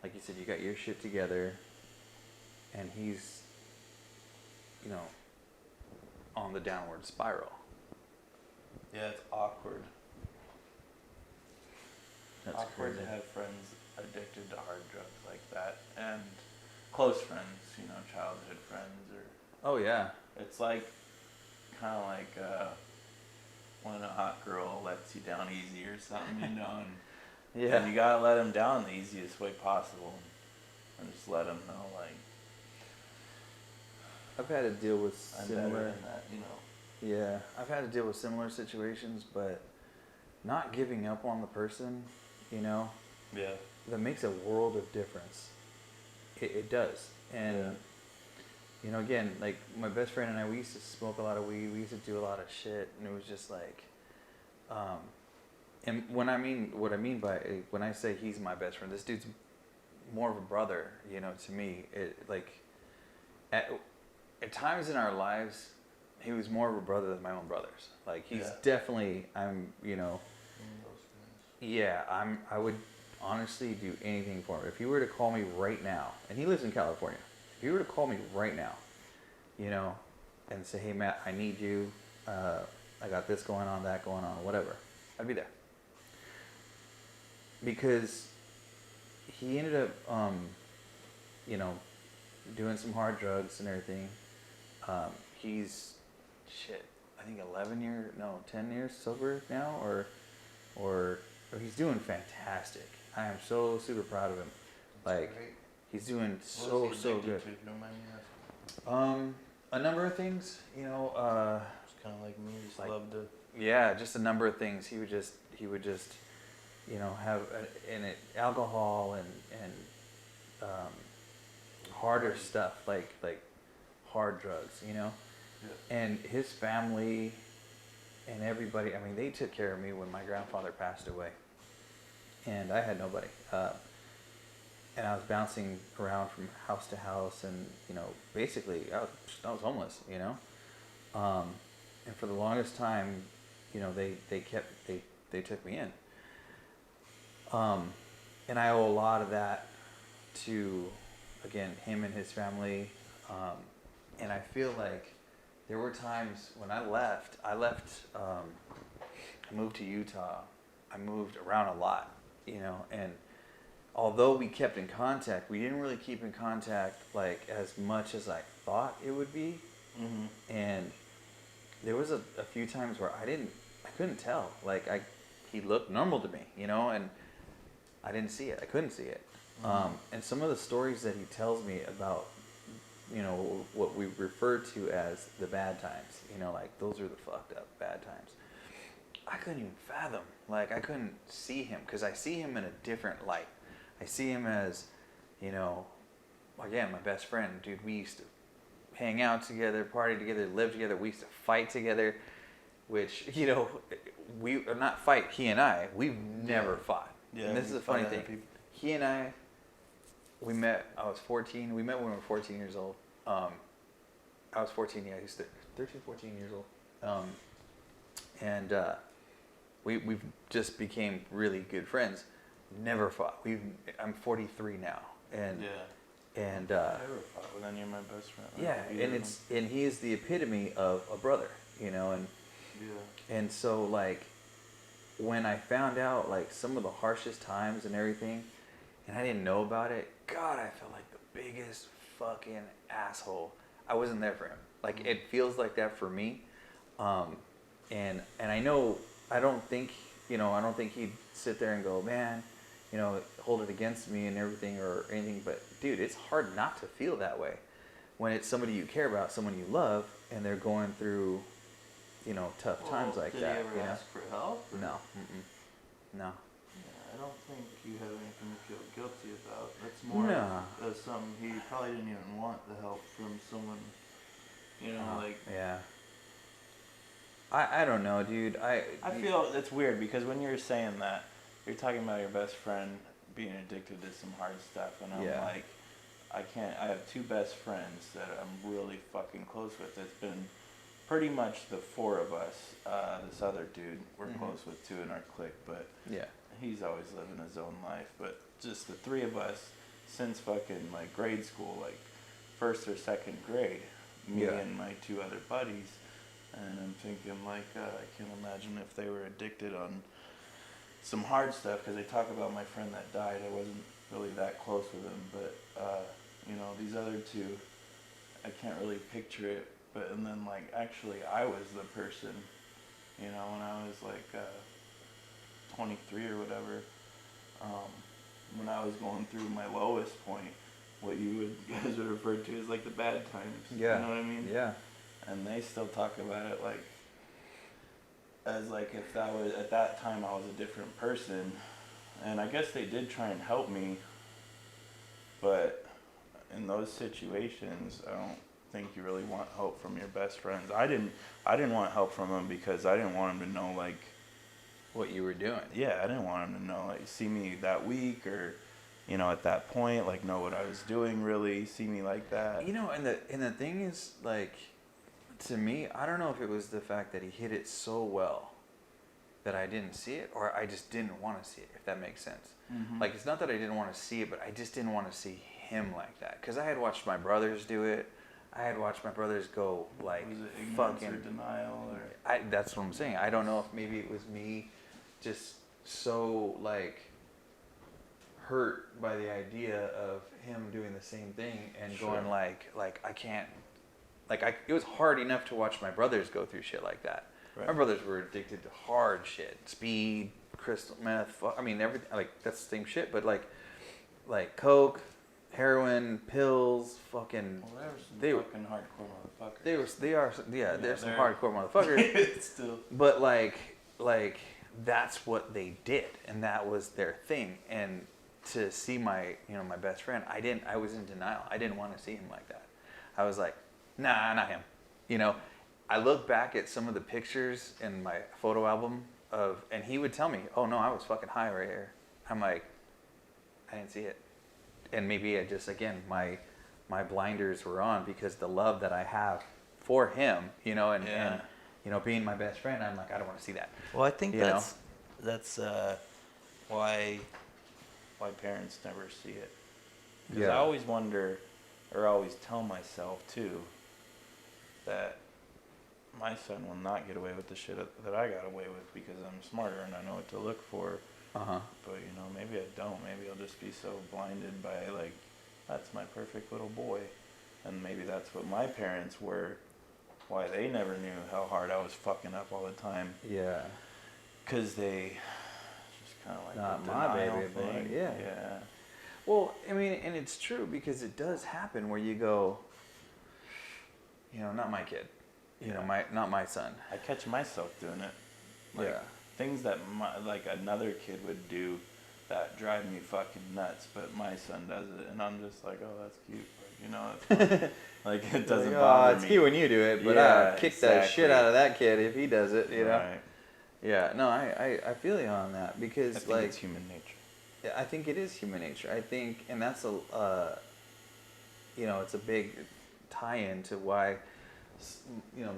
like you said, you got your shit together, and he's, on the downward spiral. Yeah, it's awkward. That's awkward crazy. to have friends addicted to hard drugs like that, and close friends, childhood friends, or. Oh yeah. It's like, kind of like when a hot girl lets you down easy or something, and Yeah. and you gotta let them down the easiest way possible, and just let them know, like, I've had to deal with I'm similar. better than that, Yeah, I've had to deal with similar situations, but not giving up on the person, Yeah. that makes a world of difference. It does. And, again, like my best friend and I, we used to smoke a lot of weed. We used to do a lot of shit. And it was just like, and what I mean by, when I say he's my best friend, this dude's more of a brother, to me. At times in our lives, he was more of a brother than my own brothers. Like he's definitely, I would honestly do anything for him. If he were to call me right now, and he lives in California, if he were to call me right now, and say, hey Matt, I need you, I got this going on, that going on, whatever, I'd be there. Because he ended up, doing some hard drugs and everything. He's, I think 10 years sober now, or he's doing fantastic. I am so super proud of him. Like, great. He's doing so good. To, if you don't mind me asking? A number of things, It's kind of like me, just like, love to. Yeah, just a number of things. He would just, have alcohol and harder stuff, like hard drugs, Yeah. And his family and everybody, I mean, they took care of me when my grandfather passed away, and I had nobody. And I was bouncing around from house to house, and basically I was homeless, and for the longest time, they took me in. And I owe a lot of that to, again, him and his family. And I feel like there were times when I moved to Utah. I moved around a lot, and although we kept in contact, we didn't really keep in contact like as much as I thought it would be. And there was a few times where I couldn't tell. Like he looked normal to me, and I didn't see it. I couldn't see it. And some of the stories that he tells me about, what we refer to as the bad times, like those are the fucked up bad times. I couldn't even fathom. Like I couldn't see him because I see him in a different light. I see him as, again, my best friend, dude. We used to hang out together, party together, live together. We used to fight together, which, we are not fight, he and I. We've never fought. Yeah, And this is a funny thing. He and I, we met, I was 14. We met when we were 14 years old. I was 14, yeah, he was 13, 14 years old. And we've just became really good friends. never fought. I'm 43 now, and I never fought with any of my best friends. Yeah, and he is the epitome of a brother, you know, and so like when I found out like some of the harshest times and everything, and I didn't know about it, God, I felt like the biggest fucking asshole. I wasn't there for him. Like it feels like that for me, and I know I don't think he'd sit there and go, man, you know, hold it against me and everything or anything. But dude, it's hard not to feel that way when it's somebody you care about, someone you love, and they're going through, you know, tough times like that. Did he ever ask for help? Or? No. No. Yeah, I don't think you have anything to feel guilty about. That's more of something he probably didn't even want the help from someone, you know, like... Yeah. I don't know, dude. I feel it's weird because when you're saying that, you're talking about your best friend being addicted to some hard stuff, and I'm like, I have two best friends that I'm really fucking close with. It's been pretty much the four of us. This other dude we're close with too in our clique, but he's always living his own life. But just the three of us since fucking like grade school, like first or second grade, me and my two other buddies. And I'm thinking, like, I can't imagine if they were addicted on some hard stuff, because they talk about my friend that died. I wasn't really that close with him, but, you know, these other two, I can't really picture it. But, and then, like, actually, I was the person, you know, when I was, like, 23 or whatever, when I was going through my lowest point, what you guys would refer to as, like, the bad times. Yeah. You know what I mean? Yeah. And they still talk about it like, as like if that was, at that time I was a different person. And I guess they did try and help me, but in those situations, I don't think you really want help from your best friends. I didn't want help from them because I didn't want them to know like what you were doing. Yeah, I didn't want them to know, like, see me that week or, you know, at that point, like, know what I was doing really, see me like that. You know, and the thing is, like, to me, I don't know if it was the fact that he hit it so well that I didn't see it, or I just didn't want to see it, if that makes sense. Mm-hmm. Like, it's not that I didn't want to see it, but I just didn't want to see him like that. Because I had watched my brothers do it. I had watched my brothers go, like, was it ignorance fucking... or denial? Or? That's what I'm saying. I don't know if maybe it was me just so, like, hurt by the idea of him doing the same thing and going, like, I can't... Like, it was hard enough to watch my brothers go through shit like that. Right. My brothers were addicted to hard shit. Speed, crystal meth, I mean, everything. Like, that's the same shit. But, like coke, heroin, pills, fucking... Well, they were some fucking hardcore motherfuckers. They're some hardcore motherfuckers. Still. But, like, that's what they did. And that was their thing. And to see my best friend, I was in denial. I didn't want to see him like that. I was like... Nah, not him. You know, I look back at some of the pictures in my photo album and he would tell me, oh no, I was fucking high right here. I'm like, I didn't see it. And maybe I just, again, my blinders were on because the love that I have for him, you know, and you know, being my best friend, I'm like, I don't want to see that. Well, I think that's why parents never see it. Because I always wonder, or I always tell myself too, that my son will not get away with the shit that I got away with because I'm smarter and I know what to look for. Uh-huh. But, you know, maybe I don't. Maybe I'll just be so blinded by, like, that's my perfect little boy. And maybe that's what my parents were, why they never knew how hard I was fucking up all the time. Yeah. Because they just kind of like... Not my baby, thing. But yeah. Well, I mean, and it's true because it does happen where you go, you know, not my kid, you know, not my son. I catch myself doing it. Like, things that like another kid would do that drive me fucking nuts, but my son does it, and I'm just like, oh, that's cute. Like, you know, it's fun. Like, it doesn't bother me. It's cute when you do it, but I kick the shit out of that kid if he does it, you know? Right. Yeah, no, I feel you on that because, I think it's human nature. I think it is human nature. I think, and that's you know, it's a big tie-in to why, you know,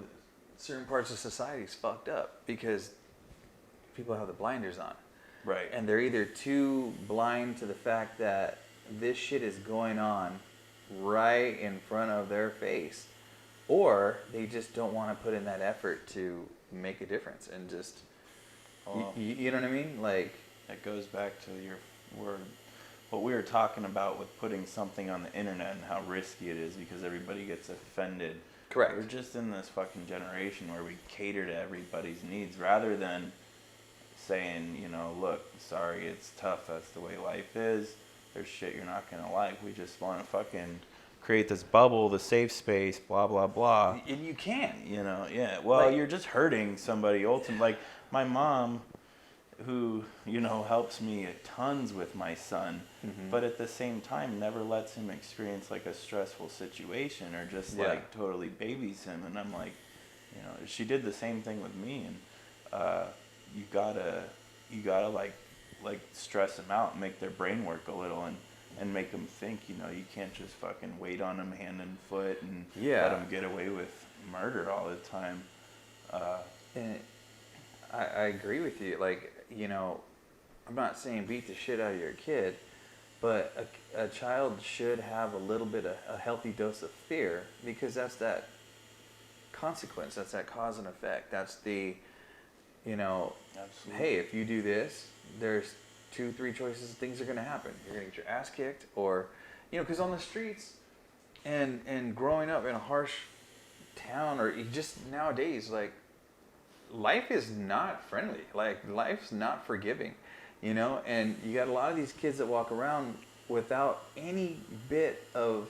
certain parts of society is fucked up because people have the blinders on. Right. And they're either too blind to the fact that this shit is going on right in front of their face, or they just don't want to put in that effort to make a difference and just, you know what I mean? Like, it goes back to what we were talking about with putting something on the internet and how risky it is because everybody gets offended. correct. We're just in this fucking generation where we cater to everybody's needs rather than saying, you know, look, sorry, it's tough. That's the way life is. There's shit you're not going to like. We just want to fucking create this bubble, the safe space, blah, blah, blah. And you can. You know, yeah. Well, Like, you're just hurting somebody ultimately. Like my mom, who, you know, helps me tons with my son, but at the same time never lets him experience like a stressful situation or just like totally babies him. And I'm like, you know, she did the same thing with me. And you gotta like stress them out and make their brain work a little and make them think, you know, you can't just fucking wait on them hand and foot and let them get away with murder all the time. And I agree with you. Like, you know, I'm not saying beat the shit out of your kid, but a child should have a little bit of a healthy dose of fear because that's that consequence. That's that cause and effect. That's the, you know, Absolutely. hey, if you do this, there's 2-3 choices. Things are going to happen. You're going to get your ass kicked, or, you know, because on the streets and growing up in a harsh town, or just nowadays, like, life is not friendly. Like, life's not forgiving, you know? And you got a lot of these kids that walk around without any bit of,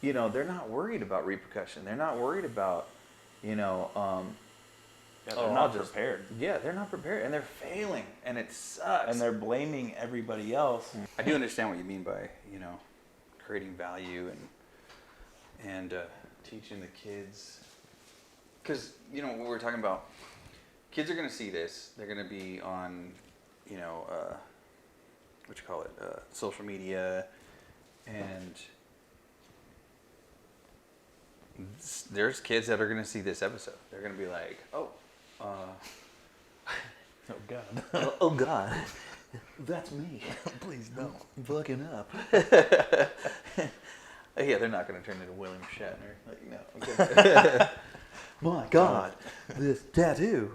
you know, they're not worried about repercussion. They're not worried about, you know, they're not prepared. Yeah, they're not prepared, and they're failing, and it sucks. And they're blaming everybody else. I do understand what you mean by, you know, creating value and teaching the kids. Because, you know, what we're talking about, kids are going to see this. They're going to be on, you know, social media. And there's kids that are going to see this episode. They're going to be like, oh God. Oh, God. That's me. Please don't. Fucking up. Yeah, they're not going to turn into William Shatner. Like, no, I'm kidding. My God, this tattoo.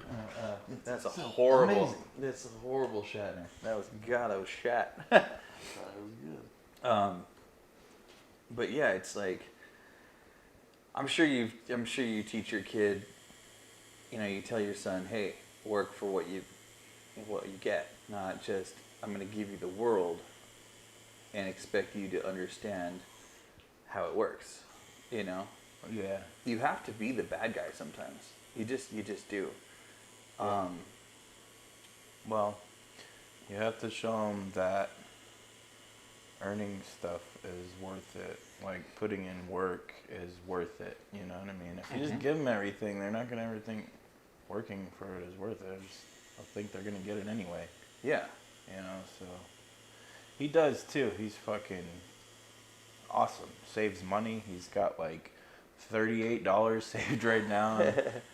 That's a horrible. Amazing. That's a horrible Shatner. That was Shat. That was good. But yeah, it's like, I'm sure you teach your kid. You know, you tell your son, hey, work for what you get, not just I'm going to give you the world and expect you to understand how it works. You know. Yeah. You have to be the bad guy sometimes. You just do. Well, you have to show them that earning stuff is worth it. Like putting in work is worth it. You know what I mean? If you just give them everything, they're not gonna ever think working for it is worth it. They'll think they're gonna get it anyway. Yeah. You know, so he does too. He's fucking awesome. Saves money. He's got like $38 saved right now.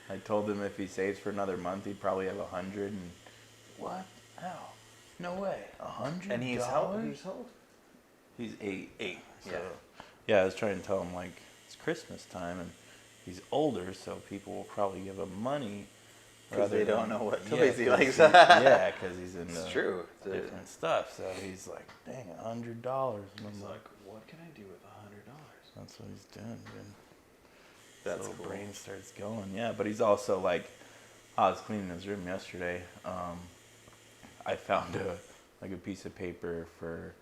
I told him if he saves for another month, he'd probably have $100. And what? How? No way. $100. And he's how old? He's 8. 8. So, yeah, I was trying to tell him like it's Christmas time and he's older, so people will probably give him money. Because they don't know what toys he likes. Yeah, because he's into different stuff. So he's like, dang, $100. And I'm like, what can I do with $100? That's what he's doing, dude. That's so cool. Brain starts going, yeah. But he's also like, I was cleaning his room yesterday. I found a piece of paper for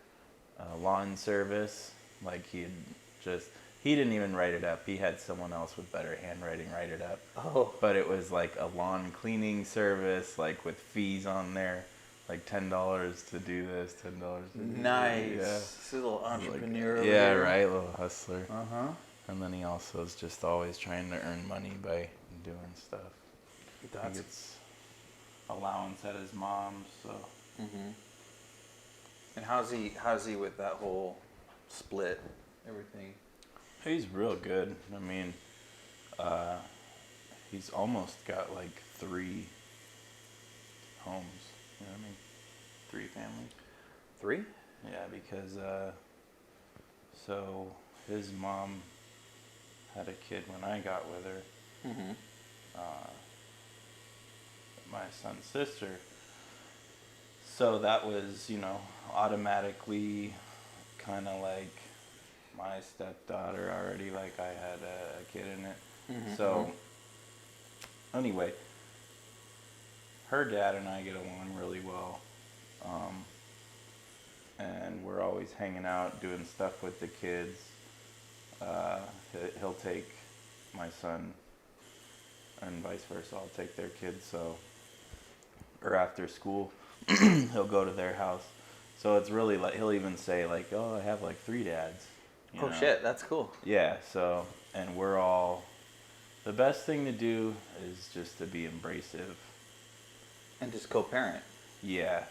lawn service. Like he didn't even write it up. He had someone else with better handwriting write it up. Oh. But it was like a lawn cleaning service, like with fees on there, like $10 to do this, $10 to do nice. Yeah. This little entrepreneur. Like, yeah, right, little hustler. Uh-huh. And then he also is just always trying to earn money by doing stuff. He gets allowance at his mom's, so. Mm-hmm. And how's he with that whole split, everything? He's real good. I mean, he's almost got like 3 homes. You know what I mean? 3 family. 3? Yeah, because so his mom had a kid when I got with her. Mm-hmm. My son's sister. So that was, automatically kind of like my stepdaughter already, like I had a kid in it. Mm-hmm. So anyway, her dad and I get along really well. And we're always hanging out, doing stuff with the kids. He'll take my son and vice versa. I'll take their kids. So, or after school, he'll go to their house. So it's really like, he'll even say like, oh, I have like 3 dads. Oh, shit, that's cool. Yeah, so, and we're all, the best thing to do is just to be abrasive. And just co-parent. Yeah.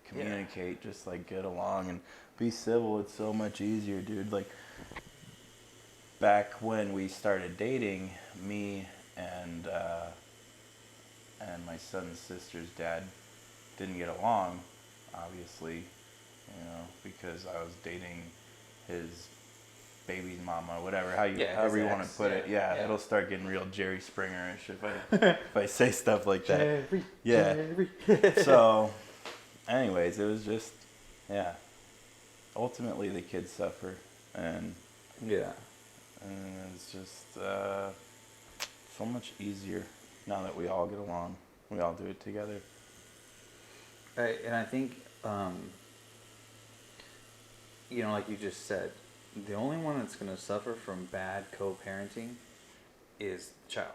Communicate, just like get along and be civil. It's so much easier, dude. Like, back when we started dating, me and my son's sister's dad didn't get along, obviously, because I was dating his baby's mama, whatever, however you want to put it. Yeah, it'll start getting real Jerry Springer-ish if I say stuff like that. Jerry. So, anyways, it was just, ultimately the kids suffer, and it's just so much easier now that we all get along. We all do it together. Right, and I think, like you just said, the only one that's going to suffer from bad co-parenting is the child.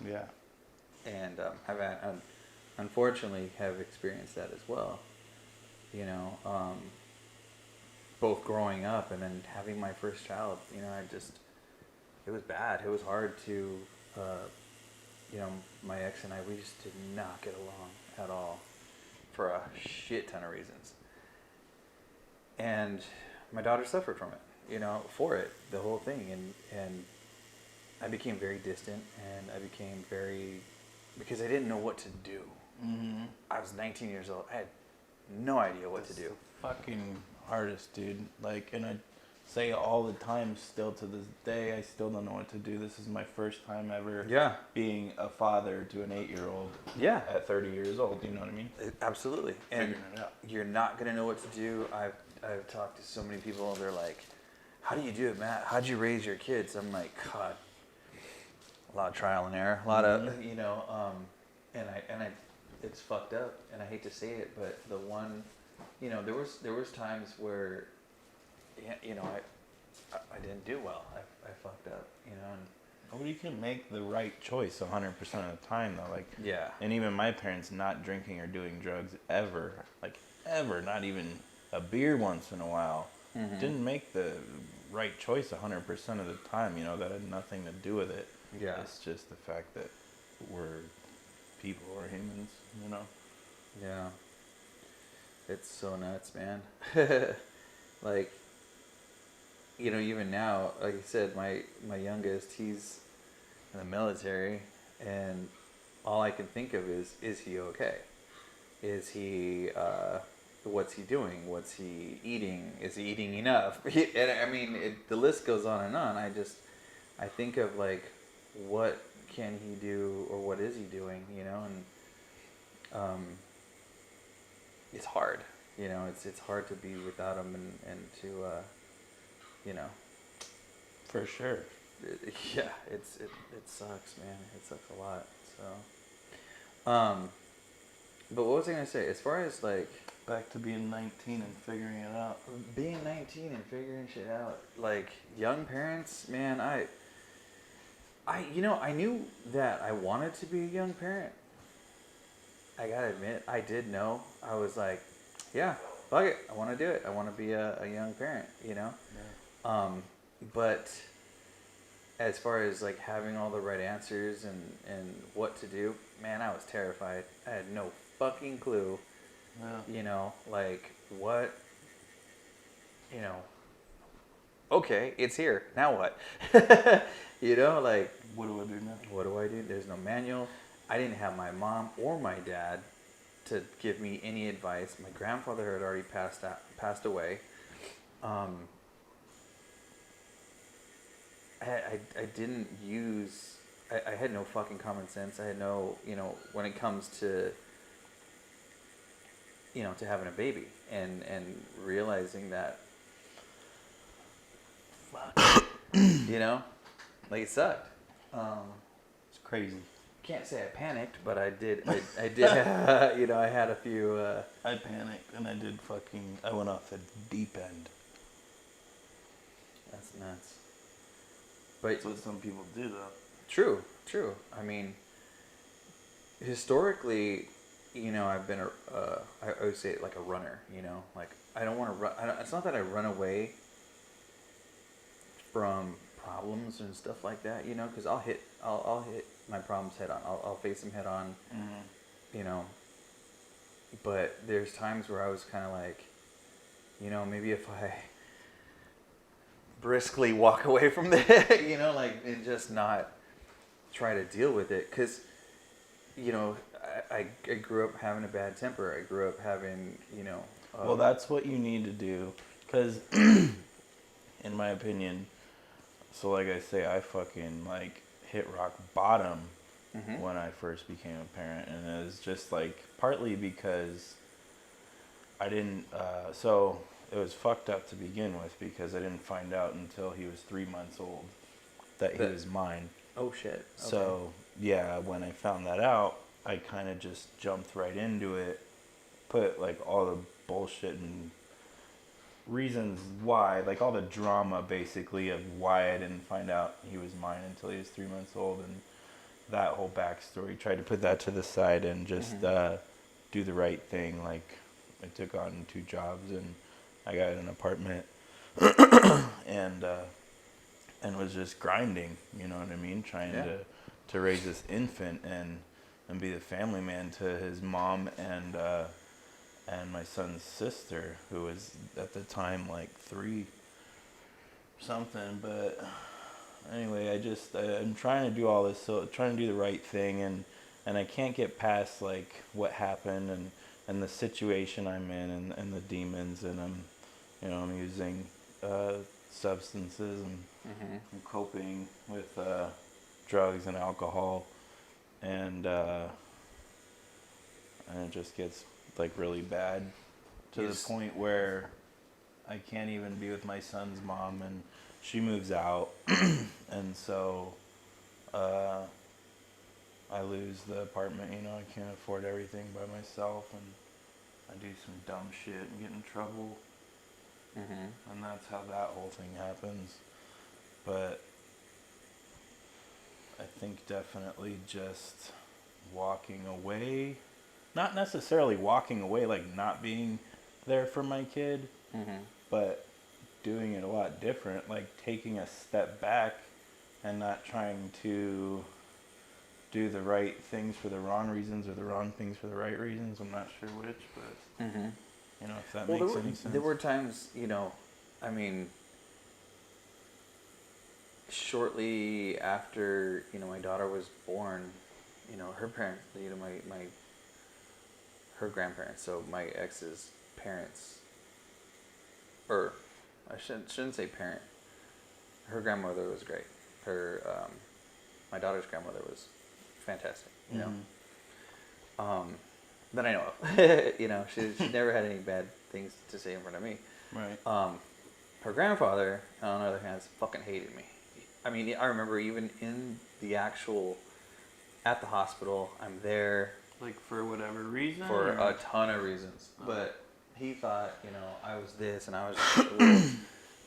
Yeah. And unfortunately have experienced that as well. Both growing up and then having my first child, it was bad. It was hard to, my ex and I, we just did not get along at all for a shit ton of reasons. And my daughter suffered from it, for it, the whole thing. And I became very distant, and I became because I didn't know what to do. Mm-hmm. I was 19 years old. I had no idea what to do. Fucking hardest, dude. Like, and I say all the time, still to this day, I still don't know what to do. This is my first time ever being a father to an 8-year-old at 30 years old. You know what I mean? Absolutely. And figuring it out. You're not going to know what to do. I've talked to so many people, and they're like, how do you do it, Matt? How'd you raise your kids? I'm like, God, a lot of trial and error. A lot of, and I, it's fucked up, and I hate to say it, but the one, there was times where, I didn't do well. I fucked up, and. Nobody can make the right choice 100% of the time, though. Like, and even my parents not drinking or doing drugs ever, not even a beer once in a while, didn't make the right choice 100% of the time. That had nothing to do with it. Yeah. It's just the fact that we're people, we're humans, Yeah. It's so nuts, man. Like, even now, like I said, my youngest, he's in the military, and all I can think of is he okay? Is he, what's he doing? What's he eating? Is he eating enough? And I mean, the list goes on and on. I think of like, what can he do, or what is he doing, and it's hard, it's hard to be without him and to, For sure. it sucks, man. It sucks a lot. So, but what was I gonna say? As far as like back to being 19 and figuring it out. Being 19 and figuring shit out, like young parents, man. I knew that I wanted to be a young parent. I gotta admit, I did know. I was like, yeah, fuck it, I want to do it. I want to be a young parent, Yeah. But as far as like having all the right answers and what to do, man, I was terrified. I had no fucking clue. Yeah. Like what, okay, it's here. Now what? Like what do I do now? What do I do? There's no manual. I didn't have my mom or my dad to give me any advice. My grandfather had already passed away. I didn't use. I had no fucking common sense. I had no, when it comes to, to having a baby and realizing that, fuck, like it sucked. It's crazy. Can't say I panicked, but I did. I did. I had a few. I panicked and I went off the deep end. That's nuts. But that's what some people do, though. True. I mean, historically, I've been I would say like a runner. Like I don't want to run. It's not that I run away from problems and stuff like that. Because I'll hit my problems head on. I'll face them head on. Mm-hmm. But there's times where I was kind of like, maybe if I briskly walk away from that, and just not try to deal with it. Because, I grew up having a bad temper. I grew up having, well, that's what you need to do. Because, in my opinion, so like I say, I fucking, hit rock bottom when I first became a parent. And it was just, partly because I didn't, so it was fucked up to begin with because I didn't find out until he was 3 months old that he was mine. Oh, shit. Okay. So, yeah, when I found that out, I kind of just jumped right into it, put, all the bullshit and reasons why, all the drama, basically, of why I didn't find out he was mine until he was 3 months old, and that whole backstory, tried to put that to the side and just do the right thing. I took on 2 jobs, and I got an apartment, and was just grinding, you know what I mean? Trying to raise this infant and be the family man to his mom and my son's sister, who was at the time 3 something. But anyway, I'm trying to do all this, so trying to do the right thing, and I can't get past what happened and the situation I'm in and the demons, and I'm using substances and I'm coping with drugs and alcohol, and it just gets really bad to the point where I can't even be with my son's mom, and she moves out, and so I lose the apartment. I can't afford everything by myself, and I do some dumb shit and get in trouble. And that's how that whole thing happens. But I think definitely just walking away, not necessarily walking away, not being there for my kid, but doing it a lot different, taking a step back and not trying to do the right things for the wrong reasons or the wrong things for the right reasons. I'm not sure which, but if that makes any sense. There were times, shortly after, my daughter was born, her parents, her grandparents, so my ex's parents, or I shouldn't say parent. Her grandmother was great. Her, my daughter's grandmother was fantastic, that I know of. She never had any bad things to say in front of me. Right. Her grandfather, on the other hand, fucking hated me. I remember even in the actual, at the hospital, I'm there. For whatever reason? For a ton of reasons. Oh. But he thought, I was this and I was the world's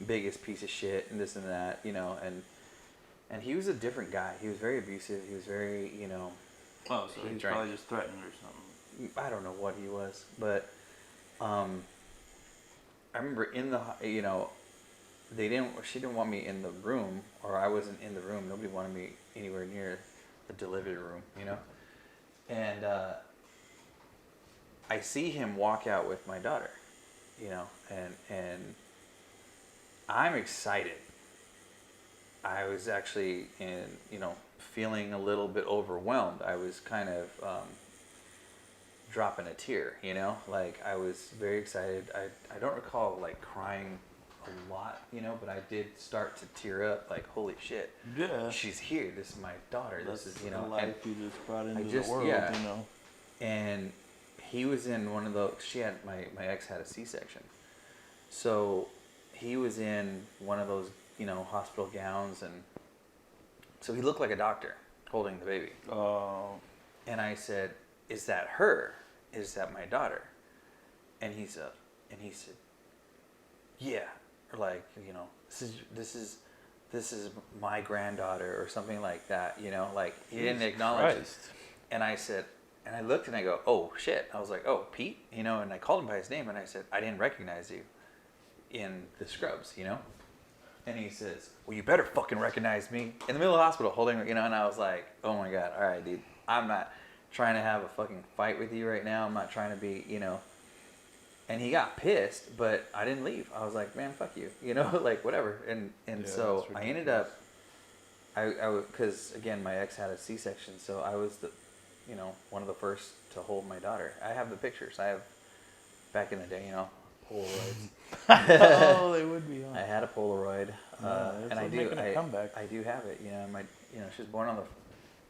biggest piece of shit and this and that, and he was a different guy. He was very abusive. He was very, Oh, so he was probably just threatened or something. I don't know what he was, but I remember in the, she didn't want me in the room, or I wasn't in the room. Nobody wanted me anywhere near the delivery room, and I see him walk out with my daughter, and I'm excited. I was actually feeling a little bit overwhelmed. I was kind of dropping a tear, you know? Like, I was very excited. I don't recall, like, crying a lot, you know, but I did start to tear up, like, holy shit. Yeah. She's here. This is my daughter. That's this is, you know. the life you just brought into just, the world, yeah. you know. And he was in one of those, my ex had a C-section. So he was in one of those, you know, hospital gowns, and so he looked like a doctor holding the baby. Oh. And I said, "Is that her? Is that my daughter?" And he said, "Yeah," or like, you know, this is my granddaughter or something like that, you know, like he didn't acknowledge it. And I said, and I looked and I go, "Oh shit!" I was like, "Oh, Pete," you know, and I called him by his name and I said, "I didn't recognize you in the scrubs, you know." And he says, "Well, you better fucking recognize me," in the middle of the hospital holding, you know. And I was like, "Oh my god, all right, dude, I'm not trying to have a fucking fight with you right now. I'm not trying to be, you know." And he got pissed, but I didn't leave. I was like, "Man, fuck you," you know, like whatever. And so I ended up, because again, my ex had a C-section, so I was you know, one of the first to hold my daughter. I have the pictures. I have, back in the day, you know, Polaroids. Oh, they would be. Huh? I had a Polaroid, and I do. Comeback. I do have it. You know, she was born on the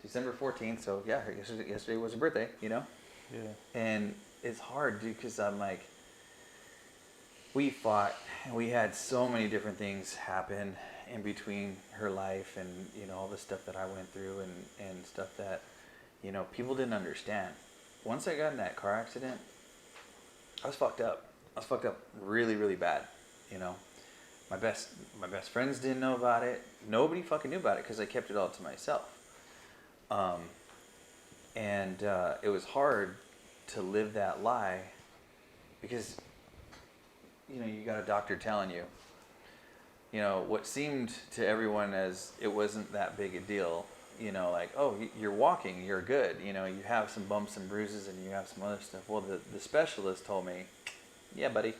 December 14th, so yeah, yesterday was her birthday. You know. Yeah. And it's hard, dude, because I'm like, we fought, and we had so many different things happen in between her life, and you know all the stuff that I went through, and stuff that, you know, people didn't understand. Once I got in that car accident, I was fucked up. I was fucked up really, really bad. You know, my best friends didn't know about it. Nobody fucking knew about it because I kept it all to myself. And it was hard to live that lie because, you know, you got a doctor telling you, you know, what seemed to everyone as it wasn't that big a deal. You know, like, oh, you're walking, you're good. You know, you have some bumps and bruises and you have some other stuff. Well, the specialist told me, yeah, buddy,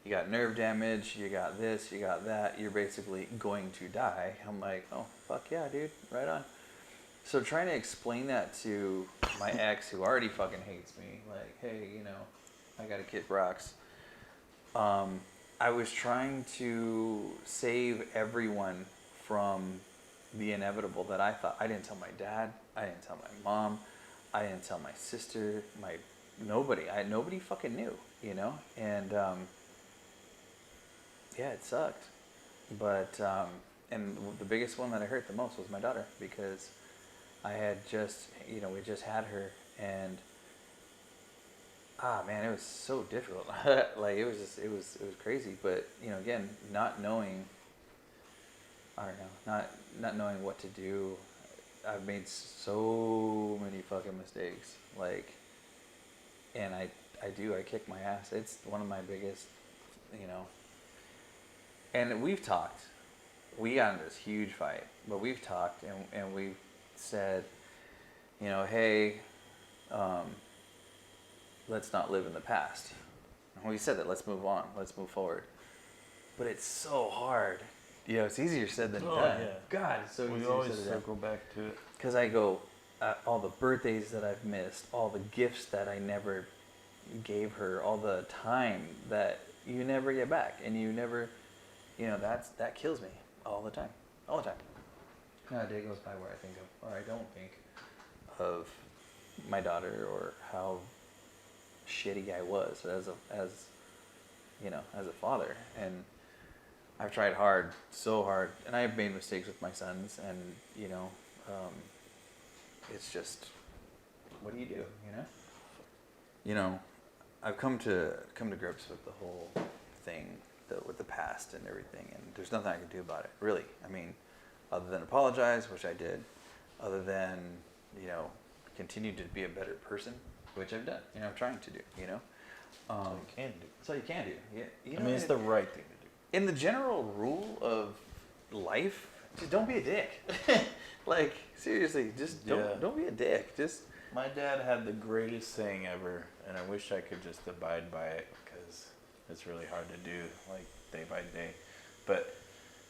you got nerve damage, you got this, you got that. You're basically going to die. I'm like, oh, fuck yeah, dude, right on. So trying to explain that to my ex, who already fucking hates me, like, hey, you know, I got to kick rocks. I was trying to save everyone from the inevitable that I thought. I didn't tell my dad. I didn't tell my mom. I didn't tell my sister. Nobody. Nobody fucking knew, you know? And, yeah, it sucked. But, and the biggest one that I hurt the most was my daughter, because I had just, you know, we just had her, and, man, it was so difficult. Like, it was crazy. But, you know, again, not knowing, I don't know, not knowing what to do. I've made so many fucking mistakes. Like, and I kick my ass. It's one of my biggest, you know. And we've talked. We got in this huge fight, but we've talked and we've said, you know, hey, let's not live in the past. And we said that, let's move on, let's move forward. But it's so hard. You know, it's easier said than done. Yeah. God, it's so easy. We always circle back to it. Because I go, all the birthdays that I've missed, all the gifts that I never gave her, all the time that you never get back, and you never, you know, that kills me all the time. Not a day goes by where I think of, or I don't think of my daughter or how shitty I was as you know, as a father. And I've tried hard, so hard, and I've made mistakes with my sons, and you know, it's just, what do? You know? You know, I've come to grips with the whole thing, with the past and everything, and there's nothing I can do about it, really. I mean, other than apologize, which I did, other than, you know, continue to be a better person, which I've done. You know, I'm trying to do. You know, that's all you can do. Yeah, you know, I mean, it's the right thing to do. In the general rule of life, just don't be a dick. Like, seriously, just don't be a dick. Just. My dad had the greatest saying ever, and I wish I could just abide by it, because it's really hard to do, like, day by day. But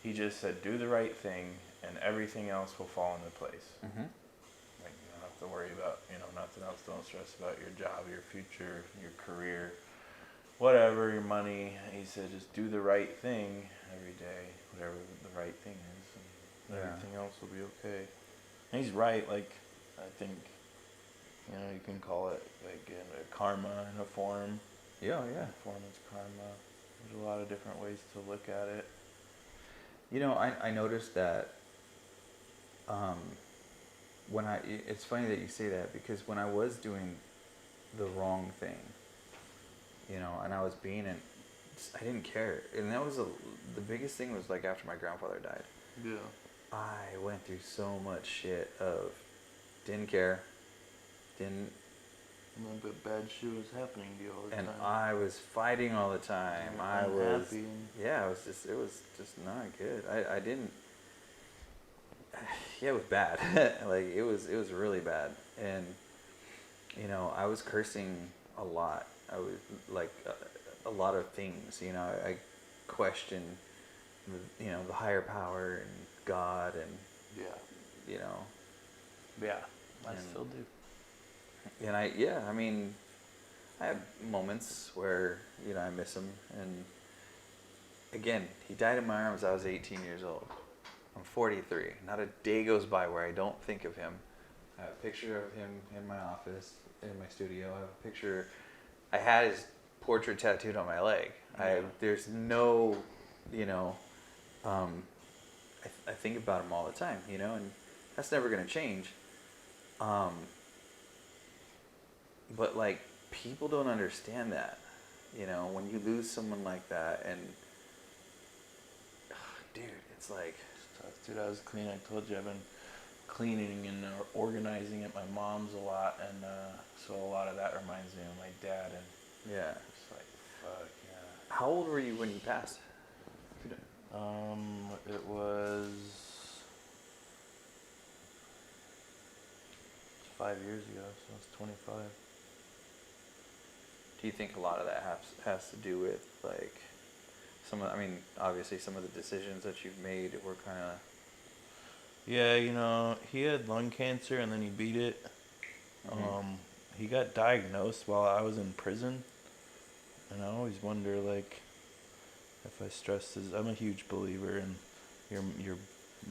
he just said, do the right thing, and everything else will fall into place. Mm-hmm. Like, you don't have have to worry about, nothing else. Don't stress about your job, your future, your career, whatever, your money. He said, just do the right thing every day, whatever the right thing is, and everything else will be okay. And he's right. Like, I think, you can call it like a karma in a form. Yeah. Performance karma. There's a lot of different ways to look at it. I noticed that it's funny that you say that, because when I was doing the wrong thing, and I was I didn't care. And that was the biggest thing was like after my grandfather died. Yeah. I went through so much shit of didn't care, didn't. But bad shit was happening to you all the time. And I was fighting all the time. I was it was just not good. I didn't. Yeah, it was bad. Like it was really bad. And I was cursing a lot. I was like a lot of things. I questioned the higher power and God and Yeah, I still do. And I have moments where, I miss him. And again, he died in my arms. I was 18 years old. I'm 43. Not a day goes by where I don't think of him. I have a picture of him in my office, in my studio. I have a picture. I had his portrait tattooed on my leg. There's no, I think about him all the time, and that's never going to change. But like, people don't understand that, when you lose someone like that, and dude, it's like, it's tough, dude. I was clean. I told you I've been cleaning and organizing at my mom's a lot, and so a lot of that reminds me of my dad, and it's like, fuck yeah. How old were you when you passed? It was 5 years ago, so I was 25. Do you think a lot of that has to do with like obviously some of the decisions that you've made were kind of... Yeah, he had lung cancer and then he beat it. Mm-hmm. He got diagnosed while I was in prison, and I always wonder, like, if I stressed I'm a huge believer in your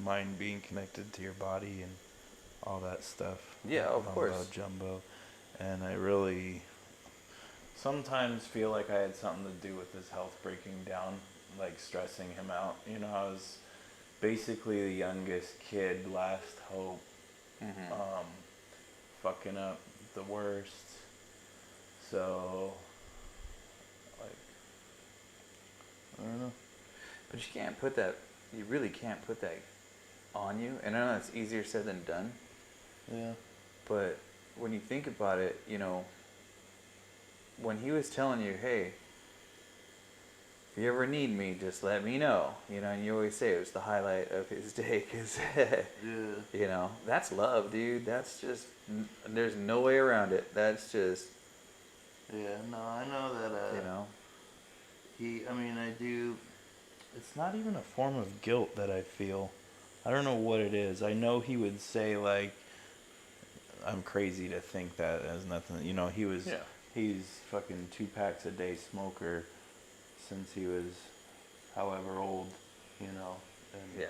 mind being connected to your body and all that stuff. Yeah, of course. Jumbo. And I really sometimes feel like I had something to do with his health breaking down, like stressing him out. I was basically the youngest kid, last hope, fucking up the worst. So, like, I don't know. But you really can't put that on you. And I know it's easier said than done. Yeah. But when you think about it, when he was telling you, hey, if you ever need me, just let me know. And you always say it was the highlight of his day, because, that's love, dude. That's just, there's no way around it. That's just... Yeah, no, I know that, I do... It's not even a form of guilt that I feel. I don't know what it is. I know he would say, like, I'm crazy to think that has nothing... He's fucking 2 packs a day smoker since he was however old, and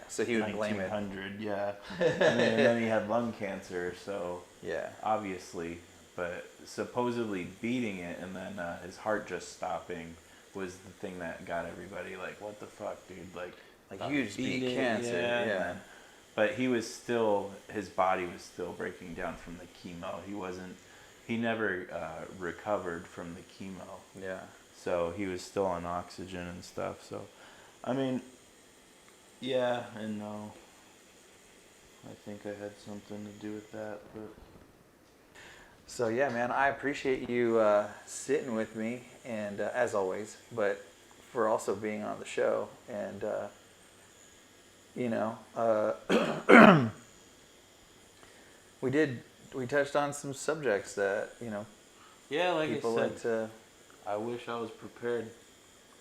so he would blame it. 1900, yeah. And then he had lung cancer, so yeah, obviously. But supposedly beating it and then his heart just stopping was the thing that got everybody like, what the fuck, dude? Like you just beat cancer, yeah. But his body was still breaking down from the chemo. He never recovered from the chemo. Yeah. So he was still on oxygen and stuff. So, yeah and no. I think I had something to do with that, but... So yeah, man, I appreciate you sitting with me, and as always, but for also being on the show, and we touched on some subjects that yeah, like people I said, like to... I wish I was prepared.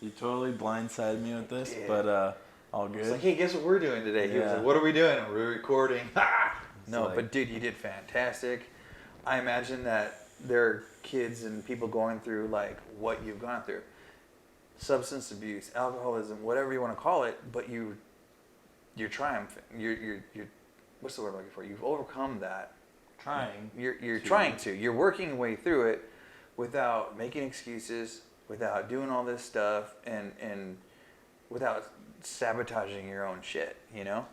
You totally blindsided me with this, but all good. It's like, hey, guess what we're doing today? He was like, what are we doing? We're recording. No, like, but dude, you did fantastic. I imagine that there are kids and people going through like what you've gone through. Substance abuse, alcoholism, whatever you want to call it, but you're triumphant. You're what's the word I'm looking for? You've overcome that. You're trying to. You're working your way through it without making excuses, without doing all this stuff, and without sabotaging your own shit. You know.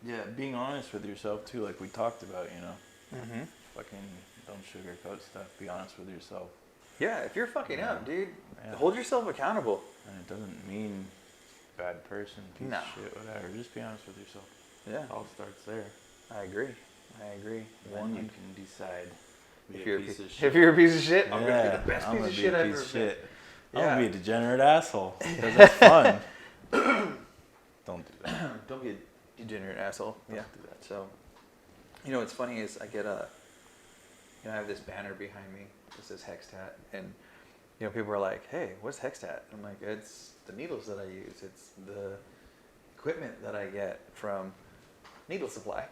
Yeah, being honest with yourself too, like we talked about. You know. Mm-hmm. Fucking don't sugarcoat stuff. Be honest with yourself. Yeah, if you're fucking up, dude, hold yourself accountable. And it doesn't mean bad person, piece of shit, whatever. Just be honest with yourself. Yeah. It all starts there. I agree. Then you can decide. If you're a piece of shit, I'm gonna be the best I'm piece gonna of be shit a I've piece ever of been. shit. I'm gonna be a degenerate asshole because it's fun. Don't do that. Don't be a degenerate asshole. Don't do that. So, you know what's funny is I get I have this banner behind me that says Hextat, and people are like, "Hey, what's Hextat?" I'm like, "It's the needles that I use. It's the equipment that I get from Needle Supply."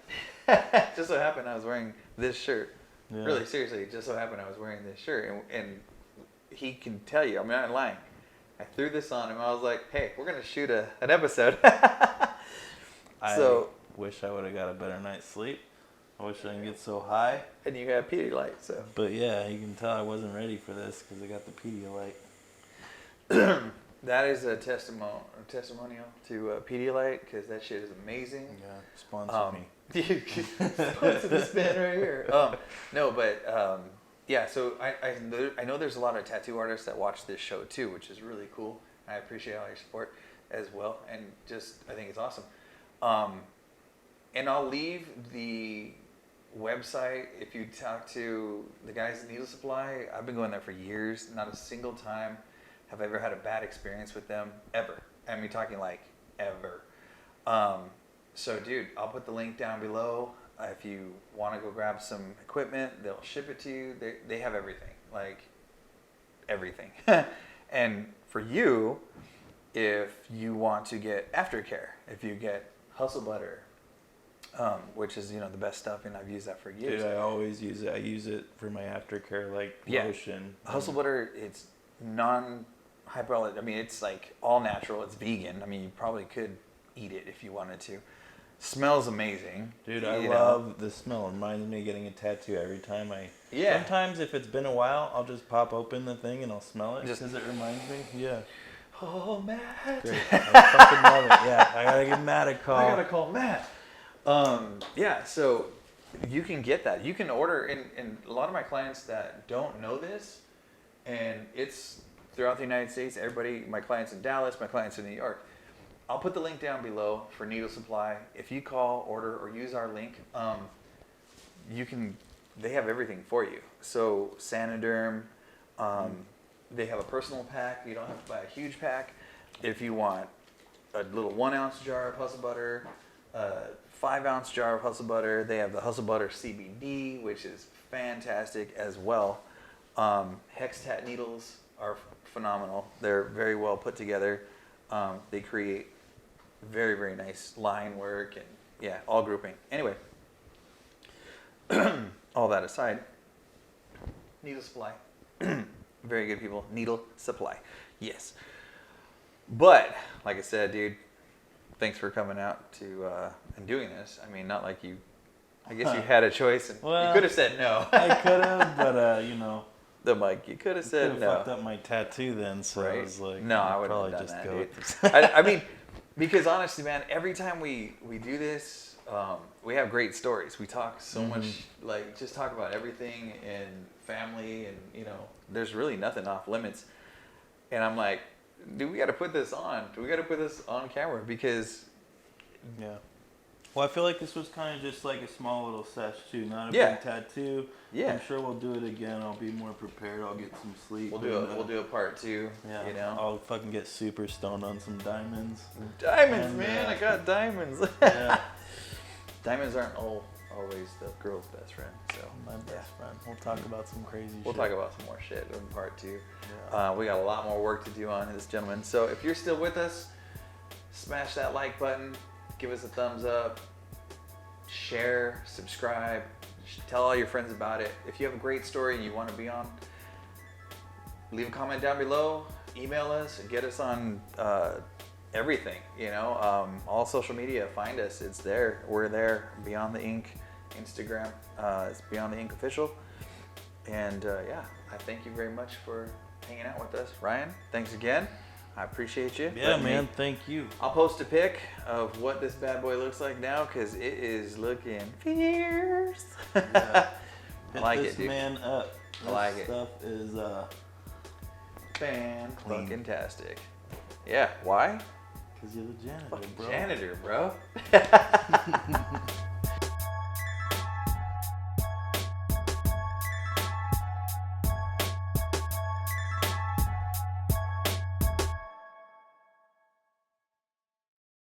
Just so happened I was wearing this shirt. Yeah. Really, seriously, it just so happened I was wearing this shirt, and he can tell you, I'm not lying. I threw this on him. I was like, "Hey, we're gonna shoot an episode." I wish I would have got a better night's sleep. I wish I didn't get so high. And you got Pedialyte, so. But yeah, you can tell I wasn't ready for this because I got the Pedialyte. That is a testimonial to Pedialyte because that shit is amazing. Yeah, sponsor me. Sponsor this man right here. No, but yeah. So I know there's a lot of tattoo artists that watch this show too, which is really cool. I appreciate all your support as well, and I think it's awesome. And I'll leave the website. If you talk to the guys at Needle Supply, I've been going there for years. Not a single time have I ever had a bad experience with them, ever. I mean, talking like ever. So, dude, I'll put the link down below. If you want to go grab some equipment, they'll ship it to you. They have everything, like everything. And for you, if you want to get aftercare, if you get Hustle Butter, which is the best stuff, and I've used that for years. Dude, I always use it. I use it for my aftercare, like lotion. Hustle Butter, it's non-hyperallergenic. I mean, it's like all natural. It's vegan. I mean, you probably could eat it if you wanted to. Smells amazing. Dude, I love the smell. It reminds me of getting a tattoo every time Sometimes if it's been a while, I'll just pop open the thing and I'll smell it because it reminds me. Yeah. Oh, Matt. Dude, I fucking love it. Yeah, I gotta give Matt a call. I gotta call Matt. Yeah, so you can get that. You can order, and a lot of my clients that don't know this, and it's throughout the United States, my clients in Dallas, my clients in New York, I'll put the link down below for Needle Supply. If you call, order, or use our link, they have everything for you. So Sanoderm, they have a personal pack. You don't have to buy a huge pack. If you want a little 1 ounce jar of Hustle Butter, 5 ounce jar of Hustle Butter. They have the Hustle Butter CBD, which is fantastic as well. Hextat needles are phenomenal. They're very well put together. They create very, very nice line work and all grouping. Anyway, all that aside, Needle Supply. Very good people. Needle Supply. Yes. But, like I said, dude, thanks for coming out to and doing this. I mean, not like you. I guess you had a choice, and you could have said no. I could have, but The mic. You could have said no. Fucked up my tattoo then, so right? I was like, no, I would probably have done just that. go Dude. with this. I mean, because honestly, man, every time we do this, we have great stories. We talk so much, like just talk about everything and family, and there's really nothing off limits. And I'm like, dude, we got to put this on. We got to put this on camera because. Yeah. Well, I feel like this was kind of just like a small little sesh too, not a big tattoo. Yeah. I'm sure we'll do it again. I'll be more prepared. I'll get some sleep. We'll do a part 2. Yeah. I'll fucking get super stoned on some diamonds. Diamonds, man! I got diamonds. Yeah. Diamonds aren't always the girl's best friend. So my best friend. We'll talk about some crazy. We'll talk about some more shit in part 2. Yeah. We got a lot more work to do on this gentleman. So if you're still with us, smash that like button. Give us a thumbs up, share, subscribe, Tell all your friends about it. If you have a great story and you want to be on, leave a comment down below. Email us and get us on everything. All social media. Find us. It's there. We're there. Beyond the Ink Instagram. It's Beyond the Ink official. And I thank you very much for hanging out with us, Ryan. Thanks again. I appreciate you. Yeah, man. Thank you. I'll post a pic of what this bad boy looks like now because it is looking fierce. Yeah. I like this it, dude. Man up. I like this it. Stuff is fan-fucking-tastic. Yeah, why? Because you're the janitor, Fucking bro. janitor, bro.